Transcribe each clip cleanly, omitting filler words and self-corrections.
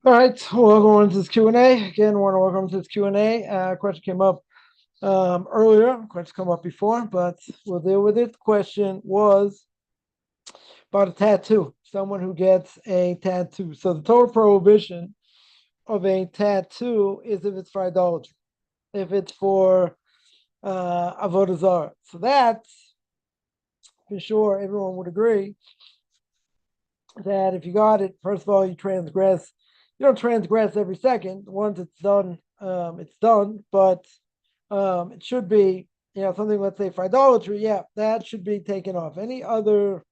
All right, welcome on to this Q&A. Again, want to welcome to this Q&A. Question came up earlier, question come up before, but we'll deal with it. The question was about a tattoo, someone who gets a tattoo. So the total prohibition of a tattoo is if it's for idolatry, if it's for avodah zarah. So that's for sure, everyone would agree that if you got it, first of all, you transgress. You don't transgress every second. Once it's done, it's done. But it should be, something. Let's say for idolatry, yeah, that should be taken off. Any other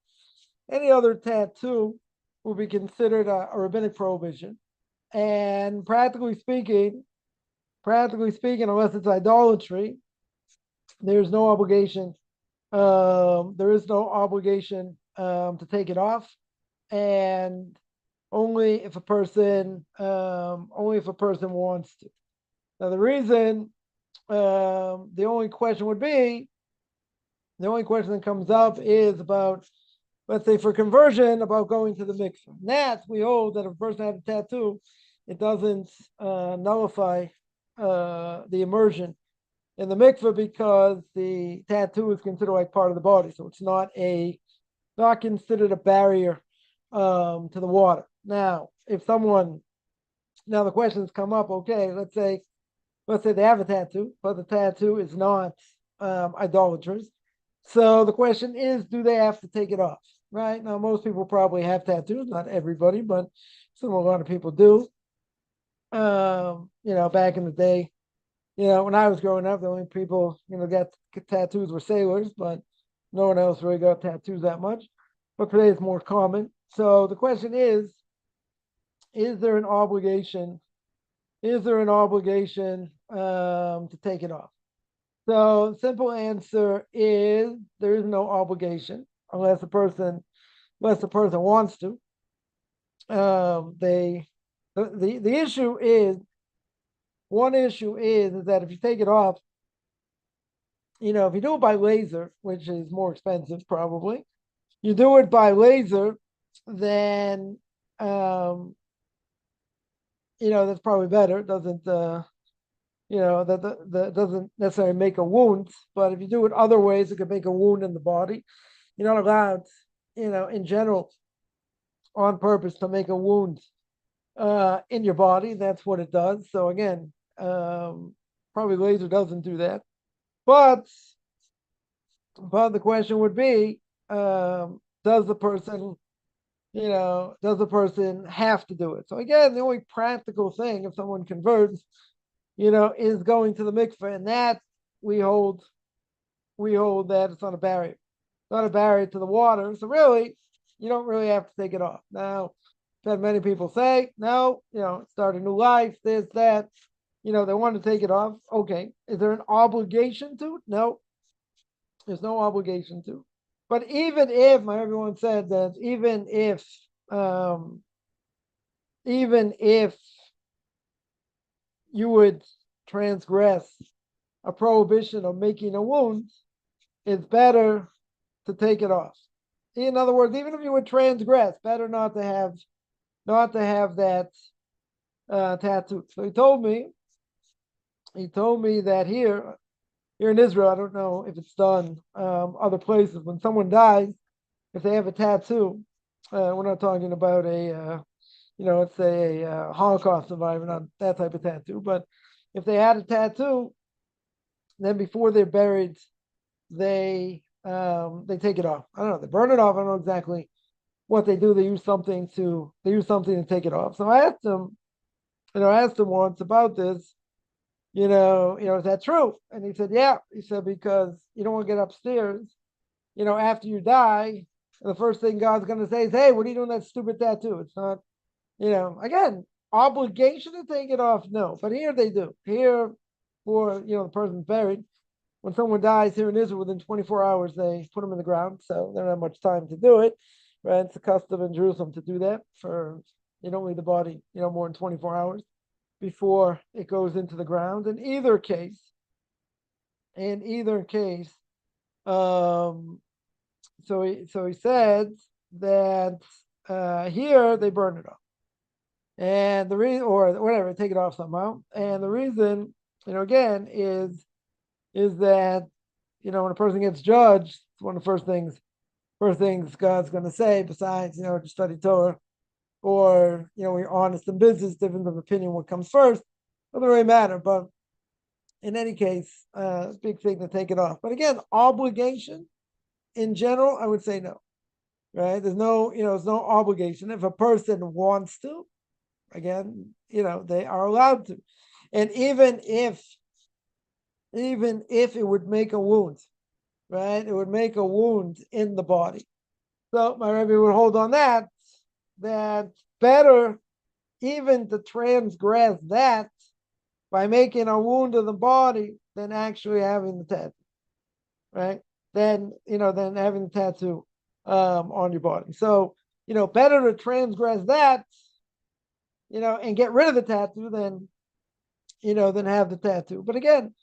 tattoo will be considered a rabbinic prohibition. And practically speaking, unless it's idolatry, there's no obligation. There is no obligation to take it off, and only if a person wants to. Now, the only question that comes up is about, let's say, for conversion, about going to the mikveh. And that we hold that if a person had a tattoo, it doesn't nullify the immersion in the mikveh because the tattoo is considered like part of the body, so it's not considered a barrier to the water. Now, the questions come up. Okay, let's say they have a tattoo, but the tattoo is not idolatrous. So the question is, do they have to take it off? Right now, most people probably have tattoos. Not everybody, but a lot of people do. Back in the day, when I was growing up, the only people got tattoos were sailors, but no one else really got tattoos that much. But today it's more common. So the question is there an obligation? Is there an obligation to take it off? So simple answer is there is no obligation unless the person wants to. The issue is one issue is that if you take it off, if you do it by laser, which is more expensive probably, you do it by laser, then that's probably better. It doesn't that doesn't necessarily make a wound, but if you do it other ways, it could make a wound in the body. You're not allowed, in general, on purpose to make a wound in your body. That's what it does. So again, probably laser doesn't do that. But the question would be, does the person have to do it? So again, the only practical thing if someone converts, is going to the mikveh, and that we hold that it's not a barrier. It's not a barrier to the water. So really, you don't really have to take it off. Now, I've had many people say, no, start a new life, this, that, they want to take it off. Okay. Is there an obligation to? No, there's no obligation to. But even if, everyone said that even if you would transgress a prohibition of making a wound, it's better to take it off. In other words, even if you would transgress, better not to have that tattoo. So he told me that here in Israel, I don't know if it's done other places. When someone dies, if they have a tattoo, we're not talking about let's say a Holocaust survivor, not that type of tattoo, but if they had a tattoo, then before they're buried, they take it off. I don't know. They burn it off. I don't know exactly what they do. They use something to take it off. So I asked him once about this. Is that true? And he said, yeah. He said, because you don't want to get upstairs, after you die, the first thing God's going to say is, hey, what are you doing that stupid tattoo? It's not, again, obligation to take it off. No, but here they do. Here, for, the person's buried. When someone dies here in Israel, within 24 hours, they put them in the ground. So they don't have much time to do it. Right? It's a custom in Jerusalem to do that you don't leave the body, more than 24 hours before it goes into the ground. In either case, so he said that here they burn it off. And the reason, or whatever, take it off somehow. And the reason, again, is that, when a person gets judged, it's one of the first things God's going to say, besides, to study Torah, or, we're honest in business, difference of opinion, what comes first, doesn't really matter. But in any case, big thing to take it off. But again, obligation in general, I would say no, right? There's no obligation. If a person wants to, again, they are allowed to. And even if it would make a wound, right? It would make a wound in the body. So my Rabbi would hold on that better even to transgress that by making a wound in the body than actually having the tattoo, right? Than having the tattoo on your body. So, better to transgress that, and get rid of the tattoo than have the tattoo. But again,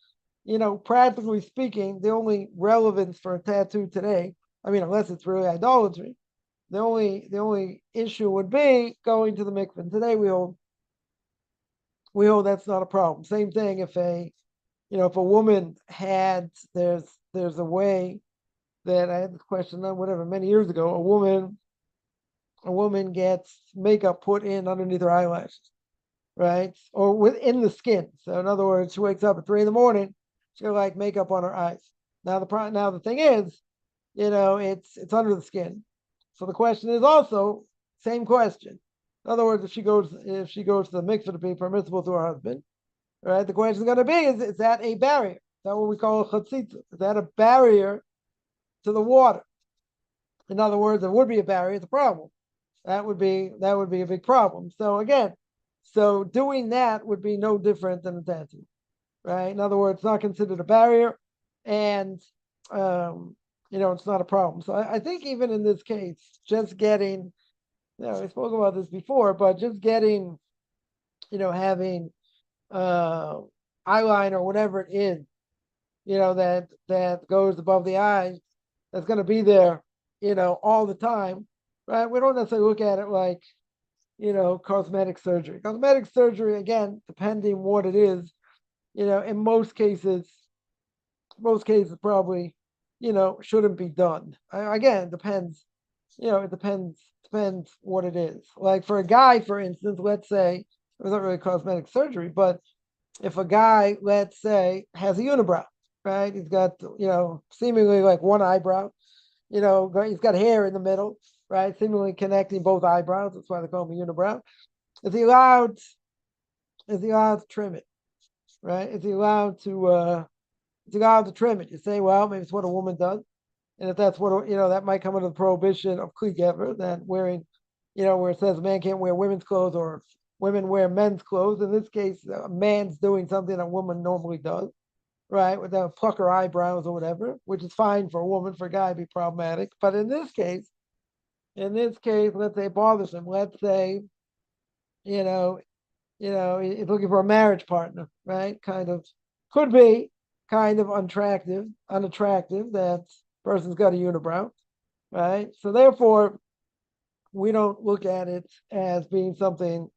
practically speaking, the only relevance for a tattoo today, I mean, unless it's really idolatry, the only issue would be going to the mikveh. And today we hold that's not a problem. Same thing if if a woman there's a way that I had this question on whatever many years ago. A woman gets makeup put in underneath her eyelashes, right? Or within the skin. So in other words, she wakes up at 3 a.m, she's got like makeup on her eyes. Now the thing is, it's under the skin. So the question is also same question. In other words, if she goes to the mikveh to be permissible to her husband, right? The question is going to be: is that a barrier? Is that what we call a chatzitza? Is that a barrier to the water? In other words, it would be a barrier. It's a problem. That would be a big problem. So again, doing that would be no different than a tattoo, right? In other words, it's not considered a barrier, and it's not a problem. So I think even in this case, just getting, we spoke about this before, but just getting, having eyeliner or whatever it is, that goes above the eyes, that's going to be there, all the time, right? We don't necessarily look at it like, cosmetic surgery. Cosmetic surgery, again, depending what it is, in most cases probably, shouldn't be done. Again, it depends, depends what it is. Like for a guy, for instance, let's say, it's not really cosmetic surgery, but if a guy, let's say, has a unibrow, right? He's got, seemingly like one eyebrow, he's got hair in the middle, right? Seemingly connecting both eyebrows. That's why they call him a unibrow. Is he allowed to trim it, right? Is he allowed to trim it? You say, well, maybe it's what a woman does. And if that's what, that might come under the prohibition of kli gever, that wearing, where it says a man can't wear women's clothes or women wear men's clothes. In this case, a man's doing something a woman normally does, right? Without pluck her eyebrows or whatever, which is fine for a woman. For a guy, it'd be problematic. But in this case, let's say it bothers him. Let's say, you know, he's looking for a marriage partner, right? Could be kind of unattractive. That person's got a unibrow, right? So therefore, we don't look at it as being something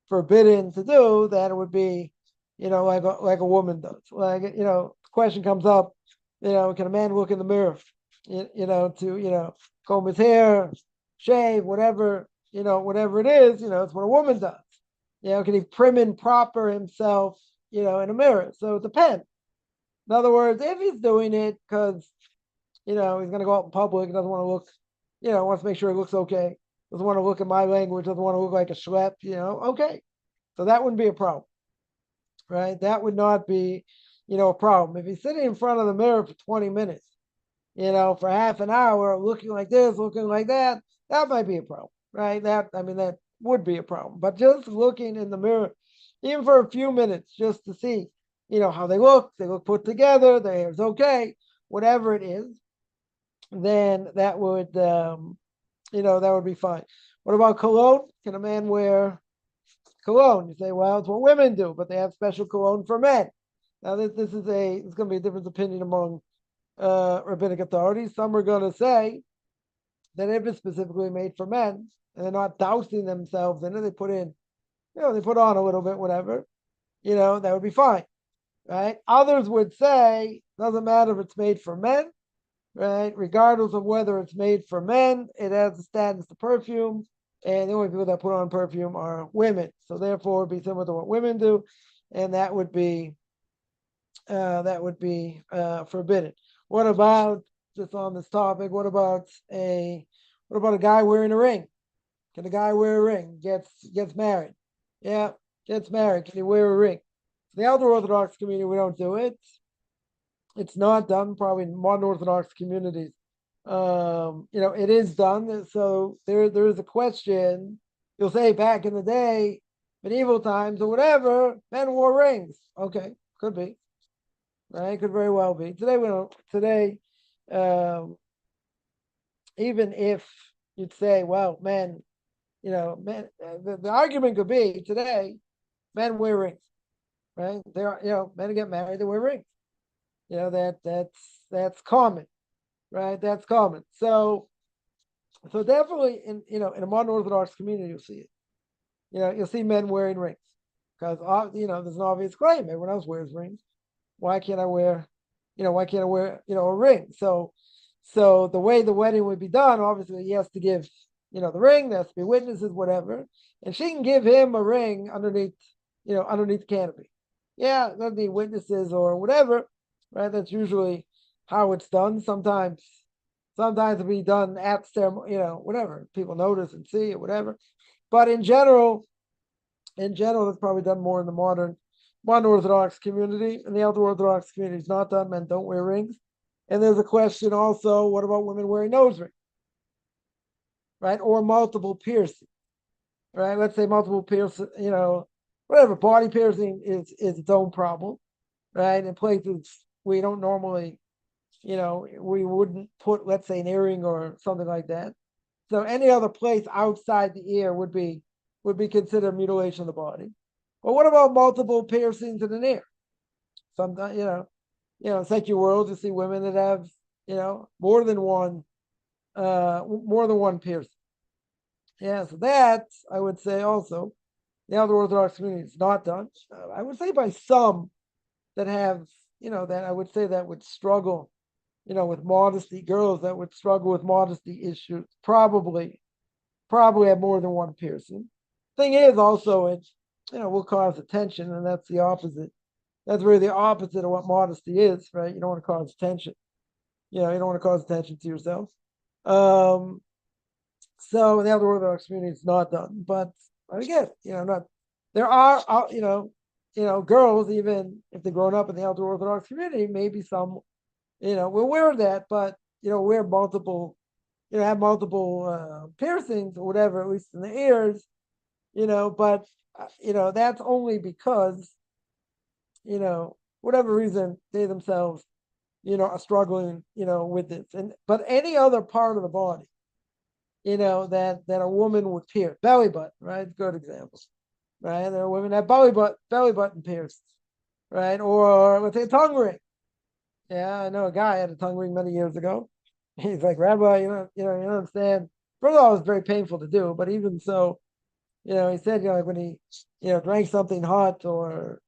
forbidden to do. That it would be, like a woman does. Like, the question comes up, can a man look in the mirror, to comb his hair, shave, whatever it is, it's what a woman does. Can he prim and proper himself, in a mirror? So it depends. In other words, if he's doing it because, he's going to go out in public, he doesn't want to look, wants to make sure he looks okay, doesn't want to look at my language, doesn't want to look like a schlep, okay. So that wouldn't be a problem, right? That would not be, a problem. If he's sitting in front of the mirror for 20 minutes, for half an hour, looking like this, looking like that, that might be a problem, right? That would be a problem. But just looking in the mirror, even for a few minutes, just to see, how they look put together, their hair's okay, whatever it is, then that would, that would be fine. What about cologne? Can a man wear cologne? You say, well, it's what women do, but they have special cologne for men. Now, it's going to be a different opinion among rabbinic authorities. Some are going to say that if it's specifically made for men and they're not dousing themselves in it, they put in they put on a little bit, whatever, that would be fine, right? Others would say, doesn't matter if it's made for men, right? Regardless of whether it's made for men, it has the status of perfume, and the only people that put on perfume are women. So therefore, it'd be similar to what women do, and that would be forbidden. What about, just on this topic? What about a guy wearing a ring? Can a guy wear a ring? Gets married. Yeah, gets married. Can he wear a ring? The elder Orthodox community, we don't do it. It's not done, probably in modern Orthodox communities. It is done. So there is a question. You'll say back in the day, medieval times or whatever, men wore rings. Okay, could be. Right? Could very well be. Today we don't. Today, um, even if you'd say, well, men, men, the argument could be today, men wear rings, right? There, men get married, they wear rings. That's common, right? That's common. So definitely in a modern Orthodox community, you'll see it. You'll see men wearing rings because there's an obvious claim. Everyone else wears rings. Why can't I wear, a ring? So the way the wedding would be done, obviously he has to give, the ring, there has to be witnesses, whatever. And she can give him a ring underneath the canopy. Yeah, doesn't need witnesses or whatever, right? That's usually how it's done. Sometimes it'll be done at ceremony, whatever. People notice and see it, whatever. But in general, it's probably done more in the modern Orthodox community. And the elder Orthodox community is not done. Men don't wear rings. And there's a question also, what about women wearing nose rings? Right? Or multiple piercing. Right? Let's say multiple piercing, whatever. Body piercing is its own problem. Right? In places we don't normally, we wouldn't put, let's say, an earring or something like that. So any other place outside the ear would be considered mutilation of the body. But what about multiple piercings in an ear? Sometimes, in secular world, you see women that have, more than one piercing. Yeah, so that I would say also, the elder Orthodox community is not done. I would say by some that have, that I would say that would struggle, with modesty, girls that would struggle with modesty issues, probably have more than one piercing. Thing is also it's, will cause attention, and that's the opposite. That's really the opposite of what modesty is, right? You don't want to cause attention. You don't want to cause attention to yourself. So the elder Orthodox community is not done, but again, not there are, girls, even if they're grown up in the elder Orthodox community, maybe some, will wear that, but wear multiple, have multiple piercings or whatever, at least in the ears, but that's only because, whatever reason they themselves, are struggling, with this. But any other part of the body, that a woman would pierce, belly button, right? Good example, right? There are women that belly button pierced, right? Or let's say a tongue ring. Yeah, I know a guy had a tongue ring many years ago. He's like, Rabbi, you don't understand. First of all, it was very painful to do, but even so, he said, like when he, drank something hot or,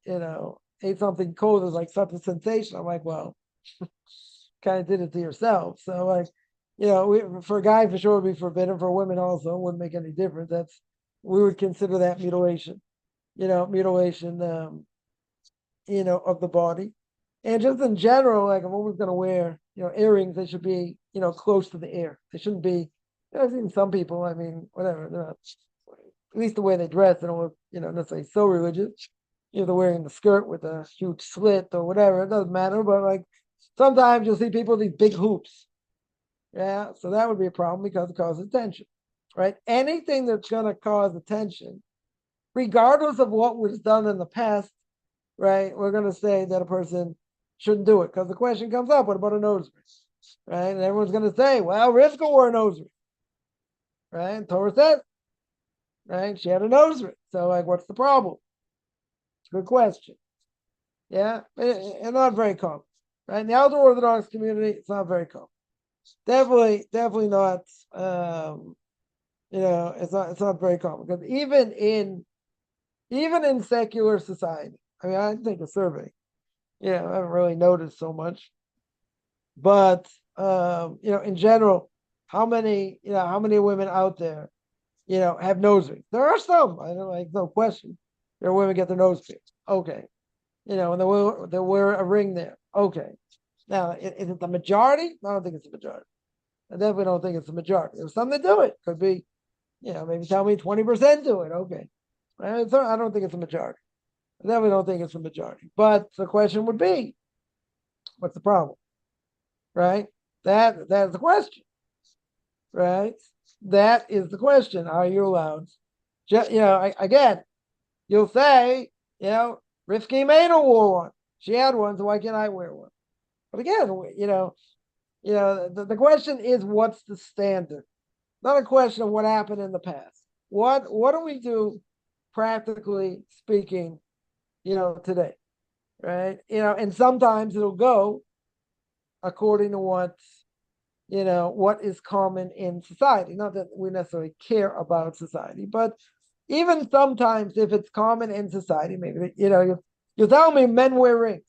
ate something cold, it was like such a sensation. I'm like, well, kind of did it to yourself. So like, for a guy for sure would be forbidden. For women also, it wouldn't make any difference. We would consider that mutilation, of the body. And just in general, like if a woman's gonna wear, earrings, they should be, close to the ear. They shouldn't be, I've seen some people, I mean, whatever, they're not, at least the way they dress, they don't look, necessarily so religious. They're wearing the skirt with a huge slit or whatever, it doesn't matter, but like sometimes you'll see people with these big hoops. Yeah, so that would be a problem because it causes attention, right? Anything that's gonna cause attention, regardless of what was done in the past, right? We're gonna say that a person shouldn't do it because the question comes up: what about a nose ring, right? And everyone's gonna say, "Well, Rivka wore a nose ring, right?" And Torah said, right? She had a nose ring, so like, what's the problem? Good question. Yeah, and not very common, right? In the elder Orthodox community, it's not very common. Definitely not. It's not very common because even in even in secular society. I mean, I take a survey. Yeah, I haven't really noticed so much, but in general, how many women out there, have nose rings? There are some. I don't like no question. There are women get their nose pierced. Okay, and they wear a ring there. Okay, now is it the majority? I don't think it's the majority. I definitely don't think it's the majority. There's some that do it. Could be, maybe tell me 20% do it. Okay, I don't think it's the majority. I definitely don't think it's the majority. But the question would be, what's the problem? Right? That's the question. Right? That is the question. Are you allowed? Again, you'll say, Rifki Maynard wore one. She had one, so why can't I wear one? But again, the question is, what's the standard? Not a question of what happened in the past. What do we do, practically speaking, today, right? And sometimes it'll go according to what is common in society. Not that we necessarily care about society, but even sometimes if it's common in society, maybe, you tell me men wear rings,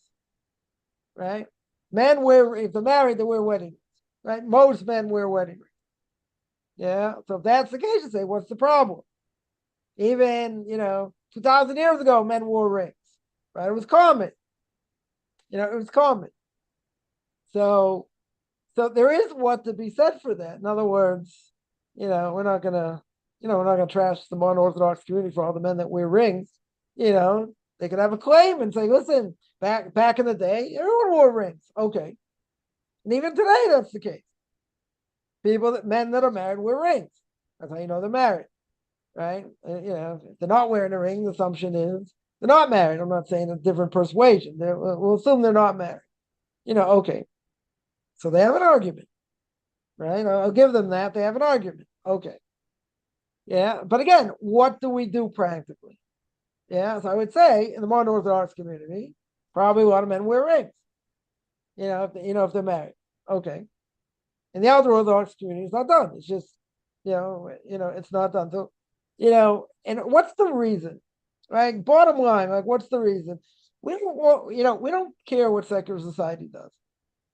right? Men wear, if they're married, they wear wedding rings, right? Most men wear wedding rings. Yeah. So if that's the case, you say, what's the problem? Even, 2,000 years ago, men wore rings, right? It was common. It was common. So there is what to be said for that. In other words, we're not gonna trash the modern Orthodox community for all the men that wear rings. They could have a claim and say, listen, back in the day, everyone wore rings. Okay. And even today, that's the case. Men that are married wear rings. That's how you know they're married, right? If they're not wearing a ring, the assumption is they're not married. I'm not saying a different persuasion. We'll assume they're not married. Okay. So they have an argument, right? I'll give them that. They have an argument. Okay. Yeah. But again, what do we do practically? Yeah. So I would say in the modern Orthodox community, probably a lot of men wear rings, if they're married. Okay. In the outer Orthodox community, it's not done. It's just, it's not done. So, and what's the reason, right? Bottom line, like, what's the reason? We don't care what secular society does.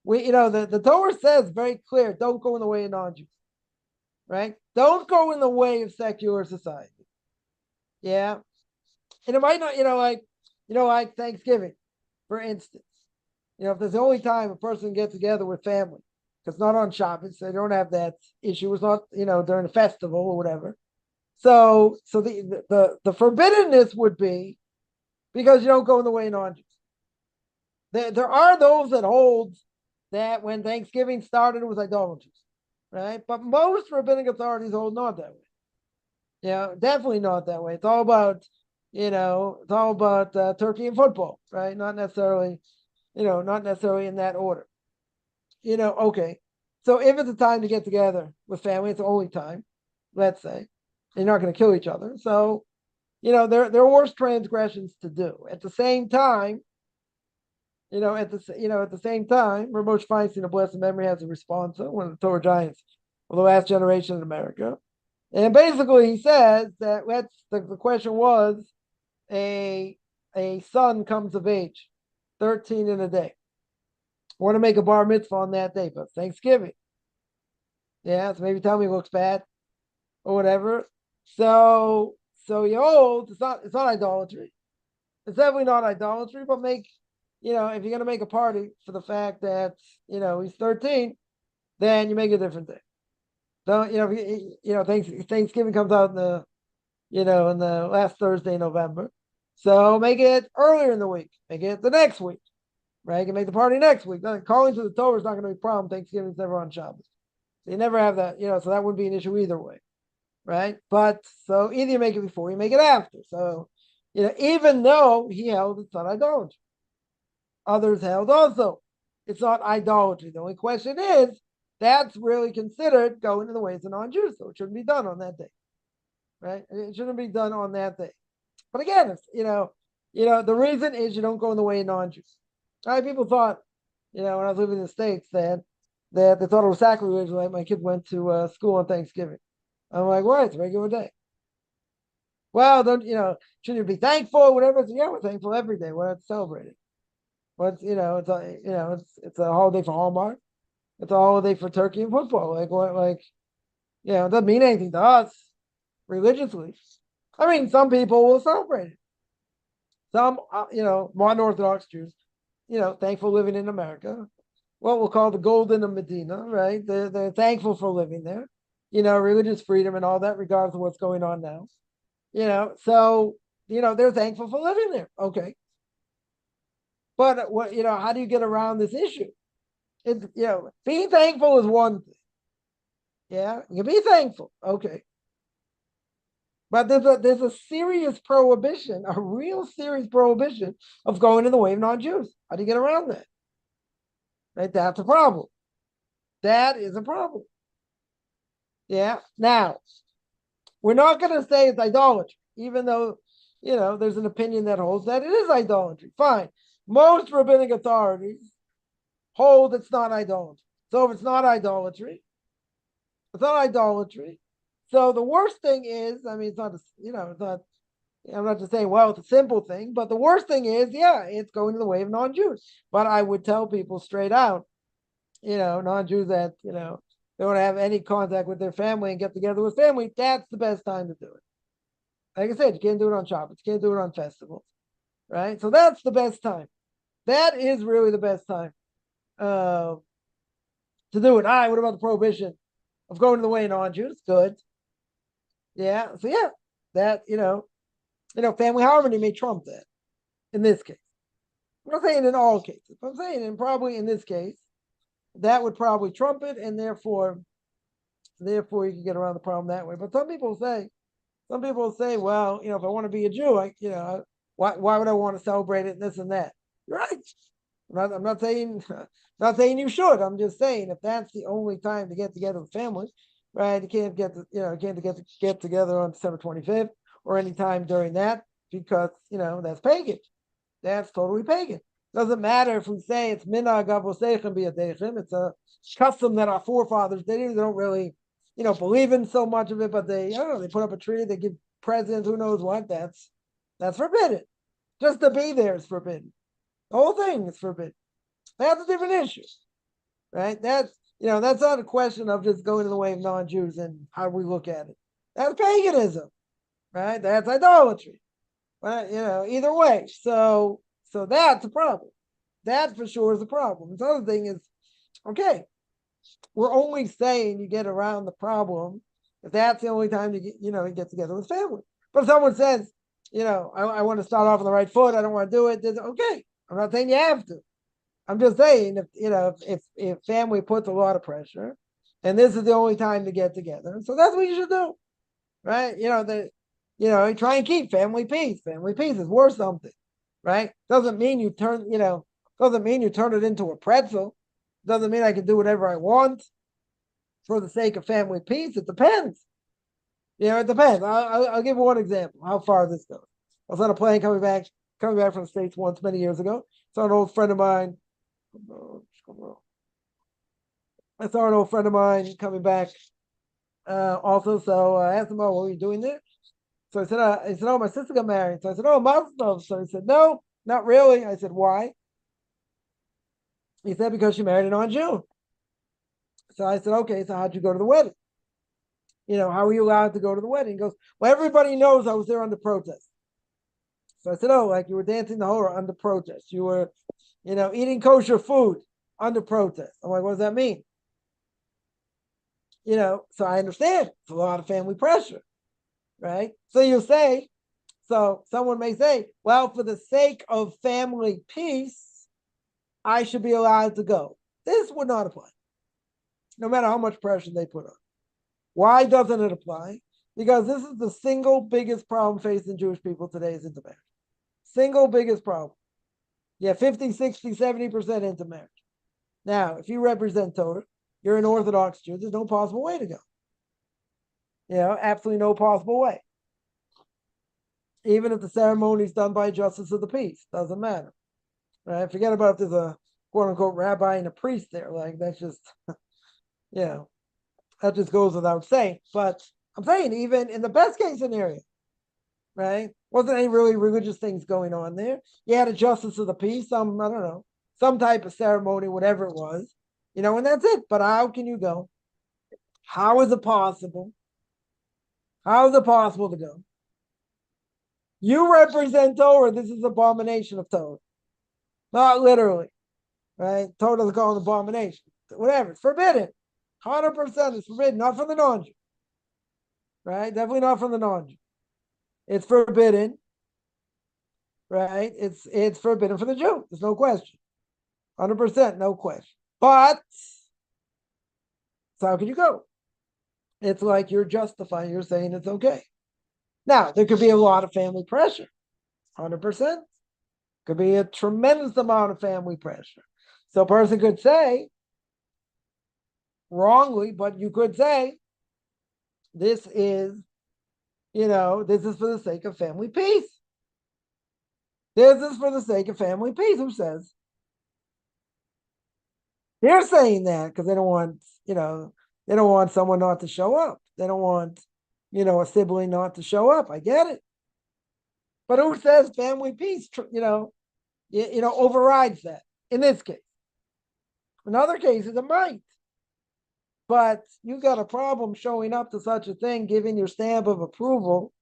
The Torah says very clear, don't go in the way of non-Jews, right? Don't go in the way of secular society. Yeah. And it might not, like Thanksgiving, for instance. If there's the only time a person gets together with family, because not on Shabbos, they don't have that issue. It's not, during a festival or whatever. So the forbiddenness would be because you don't go in the way of non-Jews. There are those that hold that when Thanksgiving started, it was idolatry, right? But most rabbinic authorities hold not that way. Definitely not that way. It's all about, turkey and football, right? Not necessarily in that order. Okay. So if it's a time to get together with family, it's the only time, let's say, you're not going to kill each other. So, there are worse transgressions to do. At the same time, at the same time, Rabbi Feinstein, of blessed memory, has a response, one of the Torah giants of the last generation in America. And basically he says that the question was, a son comes of age, 13 in a day. I want to make a bar mitzvah on that day, but Thanksgiving. Yeah, so maybe tell me it looks bad or whatever. So you hold, it's not idolatry. It's definitely not idolatry, but if you're gonna make a party for the fact that he's 13, then you make a different day. Don't Thanksgiving comes out in the last Thursday in November. So make it earlier in the week. Make it the next week. Right? You can make the party next week. Calling to the Torah is not going to be a problem. Thanksgiving's never on Shabbos. So you never have that, so that wouldn't be an issue either way. Right? But so either you make it before, you make it after. So, even though he held it's not idolatry. Others held also it's not idolatry. The only question is, that's really considered going in the ways of non-Jews. So it shouldn't be done on that day. Right? It shouldn't be done on that day. But again, it's, the reason is you don't go in the way of non-Jews. People thought, when I was living in the States, that they thought it was sacrilege when my kid went to school on Thanksgiving. I'm like, why? It's a regular day. Well, don't shouldn't you be thankful? Whatever. Yeah, we're thankful every day. We're not celebrating. What's it's a holiday for Hallmark. It's a holiday for turkey and football. Like what? Like it doesn't mean anything to us religiously. I mean, some people will celebrate it. Some, modern Orthodox Jews, thankful living in America, what we'll call the Golden of Medina, right? They're thankful for living there, religious freedom and all that, regardless of what's going on now. So they're thankful for living there. Okay, but what how do you get around this issue? It's being thankful is one thing. Yeah, you can be thankful. Okay, but there's a serious prohibition, a real serious prohibition of going in the way of non-Jews. How do you get around that? Right, that's a problem. That is a problem. Yeah. Now, we're not going to say it's idolatry, even though there's an opinion that holds that it is idolatry. Fine. Most rabbinic authorities hold it's not idolatry. So if it's not idolatry, it's not idolatry. So the worst thing is, I mean, it's not, it's not. I'm not just saying, well, it's a simple thing, but the worst thing is, it's going to the way of non-Jews. But I would tell people straight out, non-Jews that, they don't have any contact with their family and get together with family, that's the best time to do it. Like I said, you can't do it on Shabbos, you can't do it on festivals, right? So that's the best time. That is really the best time to do it. All right, what about the prohibition of going to the way of non-Jews? Good. Yeah. So that, family harmony may trump that in this case. I'm not saying in all cases, but I'm saying probably in this case, that would probably trump it, and therefore you can get around the problem that way. But some people say, well, if I want to be a Jew, why would I want to celebrate it and this and that? You're right. I'm not saying you should. I'm just saying if that's the only time to get together with family, right? You can't get together on December 25th or any time during that because that's pagan. That's totally pagan. Doesn't matter if we say it's minhag avosechem biyadechem. It's a custom that our forefathers did. They don't really, believe in so much of it, but they put up a tree, they give presents, who knows what. That's forbidden. Just to be there is forbidden. The whole thing is forbidden. That's a different issue, right? That's not a question of just going to the way of non-Jews and how we look at it. That's paganism, right? That's idolatry. But either way, so that's a problem. That for sure is a problem. The other thing is, okay, we're only saying you get around the problem if that's the only time you get together with family. But if someone says, I want to start off on the right foot, I don't want to do it, then okay. I'm not saying you have to. I'm just saying if family puts a lot of pressure, and this is the only time to get together, so that's what you should do, right? Try and keep family peace. Family peace is worth something, right? Doesn't mean you turn it into a pretzel. Doesn't mean I can do whatever I want for the sake of family peace. It depends. It depends. I'll give you one example. How far this goes. I was on a plane coming back from the States once many years ago. Saw an old friend of mine. I saw an old friend of mine coming back. Also, so I asked him, "Oh, what are you doing there?" So I said, "Oh, my sister got married." So I said, "Oh, Mazel." So he said, "No, not really." I said, "Why?" He said, "Because she married a non-Jew." So I said, "Okay, so how'd you go to the wedding? How were you allowed to go to the wedding?" He goes, "Well, everybody knows I was there under protest." So I said, "Oh, like you were dancing the horror under protest. You were, eating kosher food under protest." I'm like, "What does that mean?" So I understand it's a lot of family pressure, right? So someone may say, well, for the sake of family peace, I should be allowed to go. This would not apply, no matter how much pressure they put on. Why doesn't it apply? Because this is the single biggest problem facing Jewish people today is intermarriage. Single biggest problem. 50, 60, 70% intermarriage. Now, if you represent Torah, you're an Orthodox Jew, there's no possible way to go. Absolutely no possible way. Even if the ceremony is done by a justice of the peace, doesn't matter. Right? Forget about if there's a quote unquote rabbi and a priest there. Like that's just, that just goes without saying. But I'm saying even in the best case scenario, right? Wasn't any really religious things going on there. You had a justice of the peace, some, I don't know, some type of ceremony, whatever it was, and that's it. But how can you go? How is it possible? How is it possible to go? You represent Torah. This is abomination of Torah. Not literally, right? Torah doesn't call it abomination. Whatever, it's forbidden. 100% it's forbidden, not from the non-Jew. Right? Definitely not from the non-Jew. It's forbidden, right? It's forbidden for the Jew. There's no question. 100%, no question. But so how can you go? It's like you're justifying, you're saying it's okay. Now, there could be a lot of family pressure. 100%. Could be a tremendous amount of family pressure. So a person could say, wrongly, but you could say, this is for the sake of family peace. This is for the sake of family peace. Who says? They're saying that because they don't want someone not to show up. They don't want, a sibling not to show up. I get it. But who says family peace, overrides that in this case? In other cases, it might. But you got a problem showing up to such a thing, giving your stamp of approval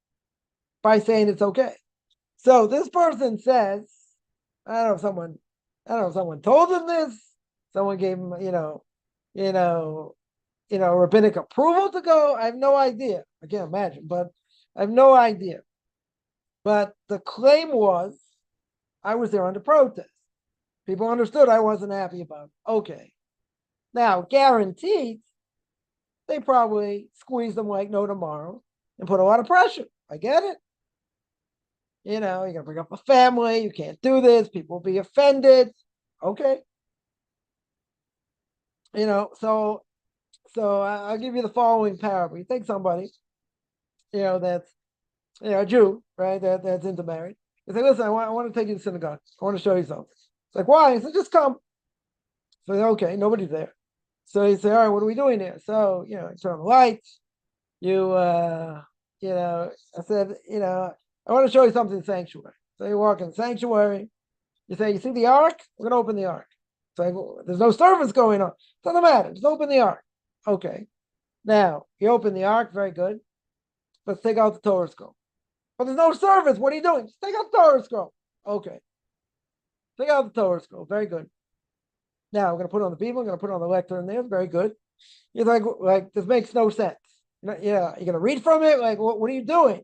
by saying it's okay. So this person says, I don't know if someone told him this, someone gave him, rabbinic approval to go. I have no idea. I can't imagine, but I have no idea. But the claim was, I was there under protest. People understood I wasn't happy about it. Okay. Now, guaranteed, they probably squeezed them like no tomorrow and put a lot of pressure. I get it. You're going to bring up a family. You can't do this. People will be offended. Okay. So I'll give you the following parable. You take somebody, that's, a Jew, right? That's intermarried. They say, listen, I want to take you to the synagogue. I want to show you something. It's like, why? He said, just come. So, okay, nobody's there. So he said, all right, what are we doing here? So, you turn on the lights. I said, I want to show you something in the sanctuary. So you walk in the sanctuary. You say, you see the ark? We're going to open the ark. So there's no service going on. Doesn't matter. Just open the ark. Okay. Now, you open the ark. Very good. Let's take out the Torah scroll. But there's no service. What are you doing? Just take out the Torah scroll. Okay. Take out the Torah scroll. Very good. Now, we're going to put on the people. We're going to put on the lectern there. Very good. You're like, this makes no sense. You're going to read from it? Like, what are you doing?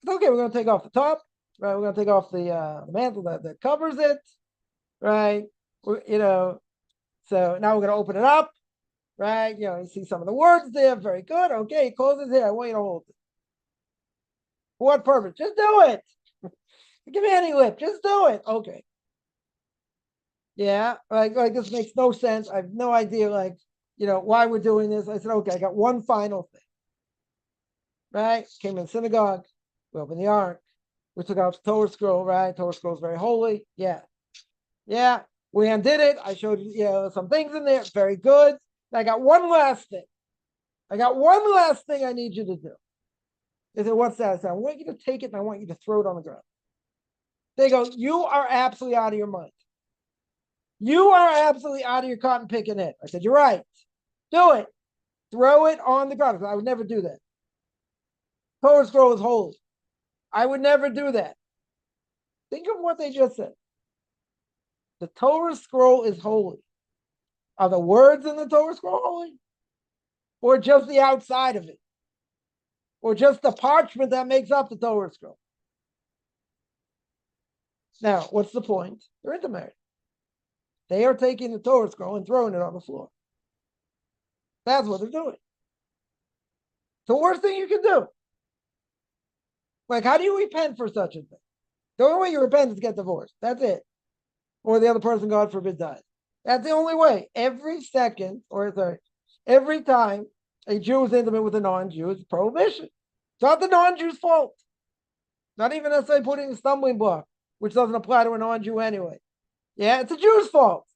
It's okay. We're going to take off the top. Right? We're going to take off the mantle that covers it. Right? So now we're going to open it up. Right? You see some of the words there. Very good. Okay. Close it here. I want you to hold it. For what purpose? Just do it. Give me any lip. Just do it. Okay. Yeah. Like this makes no sense. I have no idea, why we're doing this. I said, okay, I got one final thing. Right? Came in synagogue. We opened the ark. We took out the Torah scroll, right? Torah scroll is very holy. Yeah. Yeah. We undid it. I showed you, some things in there. Very good. And I got one last thing. I need you to do. They said, what's that? I said, I want you to take it and I want you to throw it on the ground. They go, you are absolutely out of your mind. You are absolutely out of your cotton picking head. I said, you're right. Do it. Throw it on the ground. I would never do that. Torah scroll is holy. I would never do that. Think of what they just said. The Torah scroll is holy. Are the words in the Torah scroll holy? Or just the outside of it? Or just the parchment that makes up the Torah scroll? Now, what's the point? They're intermarried. They are taking the Torah scroll and throwing it on the floor. That's what they're doing. It's the worst thing you can do. Like, how do you repent for such a thing? The only way you repent is get divorced. That's it. Or the other person, God forbid, dies. That's the only way. Every time a Jew is intimate with a non-Jew, it's prohibition. It's not the non-Jew's fault. Not even necessarily putting a stumbling block, which doesn't apply to a non-Jew anyway. Yeah, it's a Jew's fault.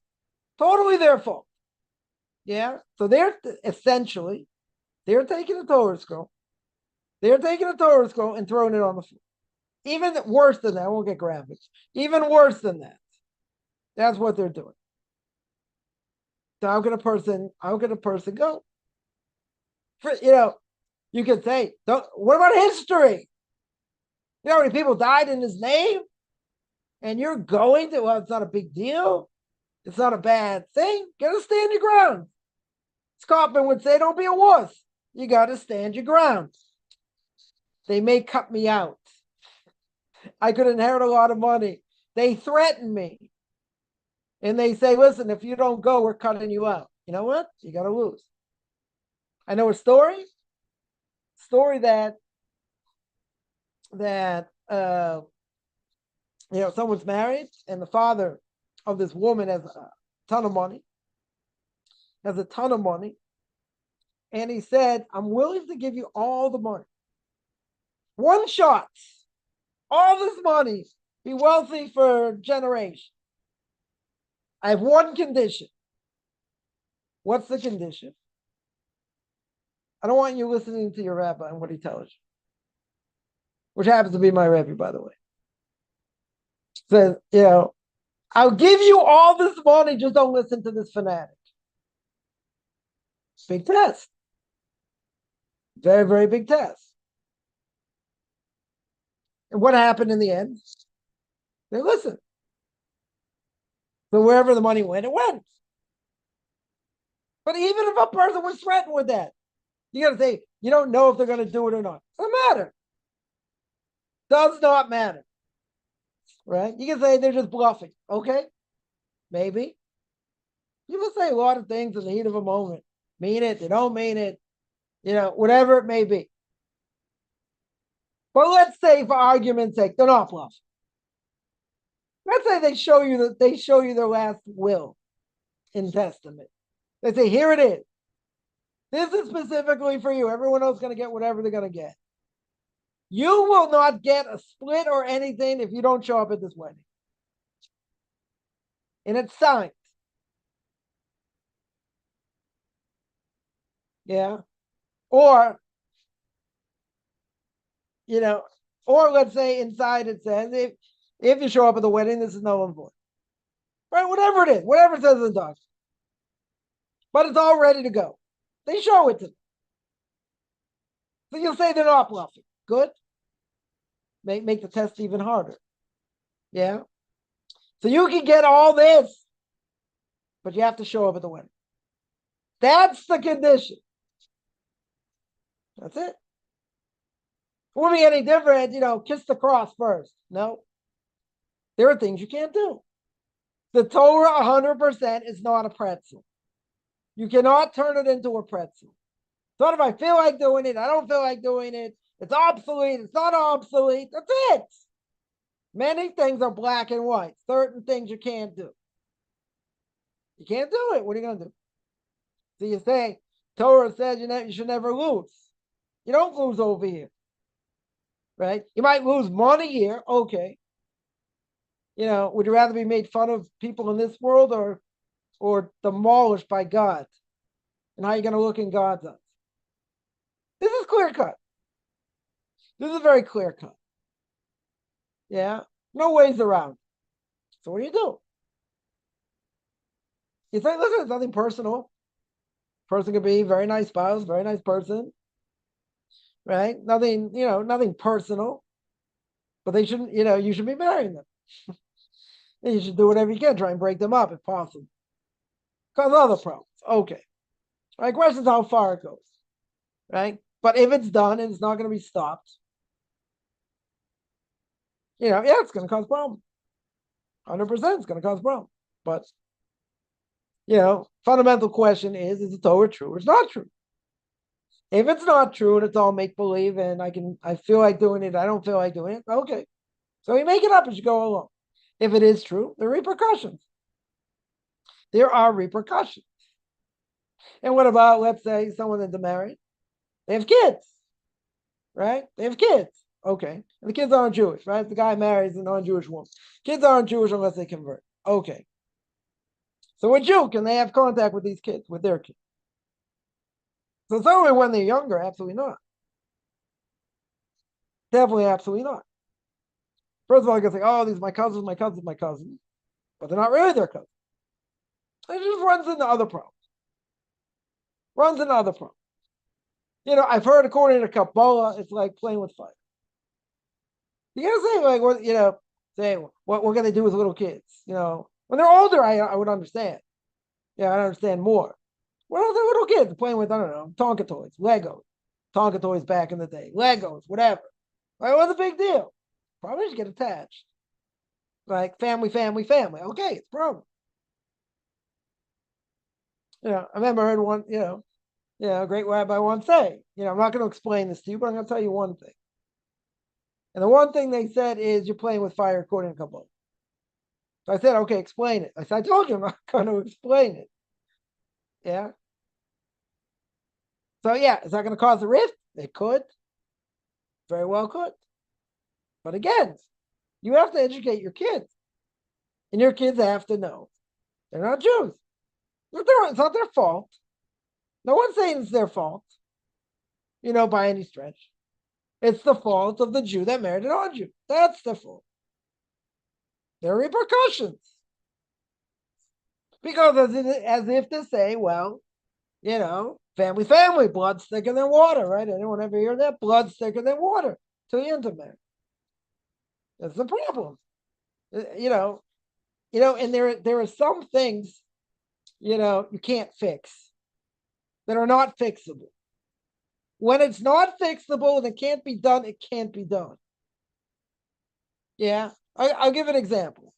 Totally their fault. Yeah, so they're taking the Torah scroll. They're taking the Torah scroll and throwing it on the floor. Even worse than that, I won't get graphics. Even worse than that. That's what they're doing. So how can a person go? For, you could say, what about history? You know how many people died in his name? And you're going to, well, it's not a big deal. It's not a bad thing. Gotta stand your ground. Scoffman would say, don't be a wuss. You gotta stand your ground. They may cut me out. I could inherit a lot of money. They threaten me. And they say, listen, if you don't go, we're cutting you out. You know what? You got to lose. I know a story that someone's married and the father of this woman has a ton of money, and he said, I'm willing to give you all the money. One shot, all this money, be wealthy for generations. I have one condition. What's the condition? I don't want you listening to your rabbi and what he tells you, which happens to be my rabbi, by the way. Says, I'll give you all this money, just don't listen to this fanatic. Big test. Very, very big test. And what happened in the end? They listened. So wherever the money went, it went. But even if a person was threatened with that, you got to say, you don't know if they're going to do it or not. Doesn't matter. Does not matter. Right? You can say they're just bluffing. Okay? Maybe. People say a lot of things in the heat of a moment. Mean it, they don't mean it, whatever it may be. But let's say, for argument's sake, they're not bluffing. Let's say they show you their last will in testament. They say, here it is. This is specifically for you. Everyone else is going to get whatever they're going to get. You will not get a split or anything if you don't show up at this wedding. And it's signed. Yeah. Or let's say inside it says, if you show up at the wedding, this is null and void. Right? Whatever it is, whatever it says in the document. But it's all ready to go. They show it to them. So you'll say they're not bluffing. Good. Make the test even harder. Yeah. So you can get all this, but you have to show up at the wedding. That's the condition. That's it. It won't be any different, kiss the cross first. No. There are things you can't do. The Torah 100% is not a pretzel. You cannot turn it into a pretzel. It's not if I feel like doing it, I don't feel like doing it. It's obsolete, it's not obsolete. That's it. Many things are black and white. Certain things you can't do. You can't do it. What are you going to do? So you say, Torah says you should never lose. You don't lose over here. Right? You might lose money here. Okay. Would you rather be made fun of people in this world or demolished by God? And how are you going to look in God's eyes? This is clear cut. This is very clear cut. Yeah. No ways around. So what do? You say, listen, it's nothing personal. Person could be a very nice spouse, very nice person. Right? Nothing, nothing personal. But they shouldn't, you should be marrying them. And you should do whatever you can, try and break them up if possible. Cause other problems. Okay. Right. Question is how far it goes. Right? But if it's done and it's not going to be stopped, it's going to cause problems. 100% it's going to cause problems. But, fundamental question is the Torah true or it's not true? If it's not true and it's all make-believe and I feel like doing it, I don't feel like doing it, okay. So you make it up as you go along. If it is true, there are repercussions. There are repercussions. And what about, let's say, someone that's married? They have kids, right? They have kids. Okay. And the kids aren't Jewish, right? The guy marries a non-Jewish woman. Kids aren't Jewish unless they convert. Okay. So a Jew, can they have contact with these kids, with their kids? So certainly when they're younger, absolutely not. Definitely, absolutely not. First of all, I can say, oh, these are my cousins, my cousins, my cousins, but they're not really their cousins. It just runs into other problems. Runs into other problems. I've heard according to Kabbalah, it's like playing with fire. You gotta say, like, what, say what we're gonna do with little kids. When they're older, I would understand. Yeah, I understand more. What are the little kids playing with? I don't know, Tonka toys, Legos, Tonka toys back in the day, Legos, whatever. Like, what's the big deal? Probably just get attached. Like family, family, family. Okay, it's a problem. I remember I heard one, a great rabbi once say, I'm not going to explain this to you, but I'm going to tell you one thing. And the one thing they said is you're playing with fire according to Kabbalah. So I said, okay, explain it. I said, I told you I'm not going to explain it. Yeah. So yeah, is that going to cause a rift? It could. Very well could. But again, you have to educate your kids. And your kids have to know they're not Jews. It's not their fault. No one's saying it's their fault, by any stretch. It's the fault of the Jew that married a non-Jew. That's the fault. There are repercussions. Because as if to say, well, family, family, blood's thicker than water, right? Anyone ever hear that? Blood's thicker than water till you intermarry. That's the problem. And there are some things, you can't fix that are not fixable. When it's not fixable and it can't be done, it can't be done. Yeah. I'll give an example.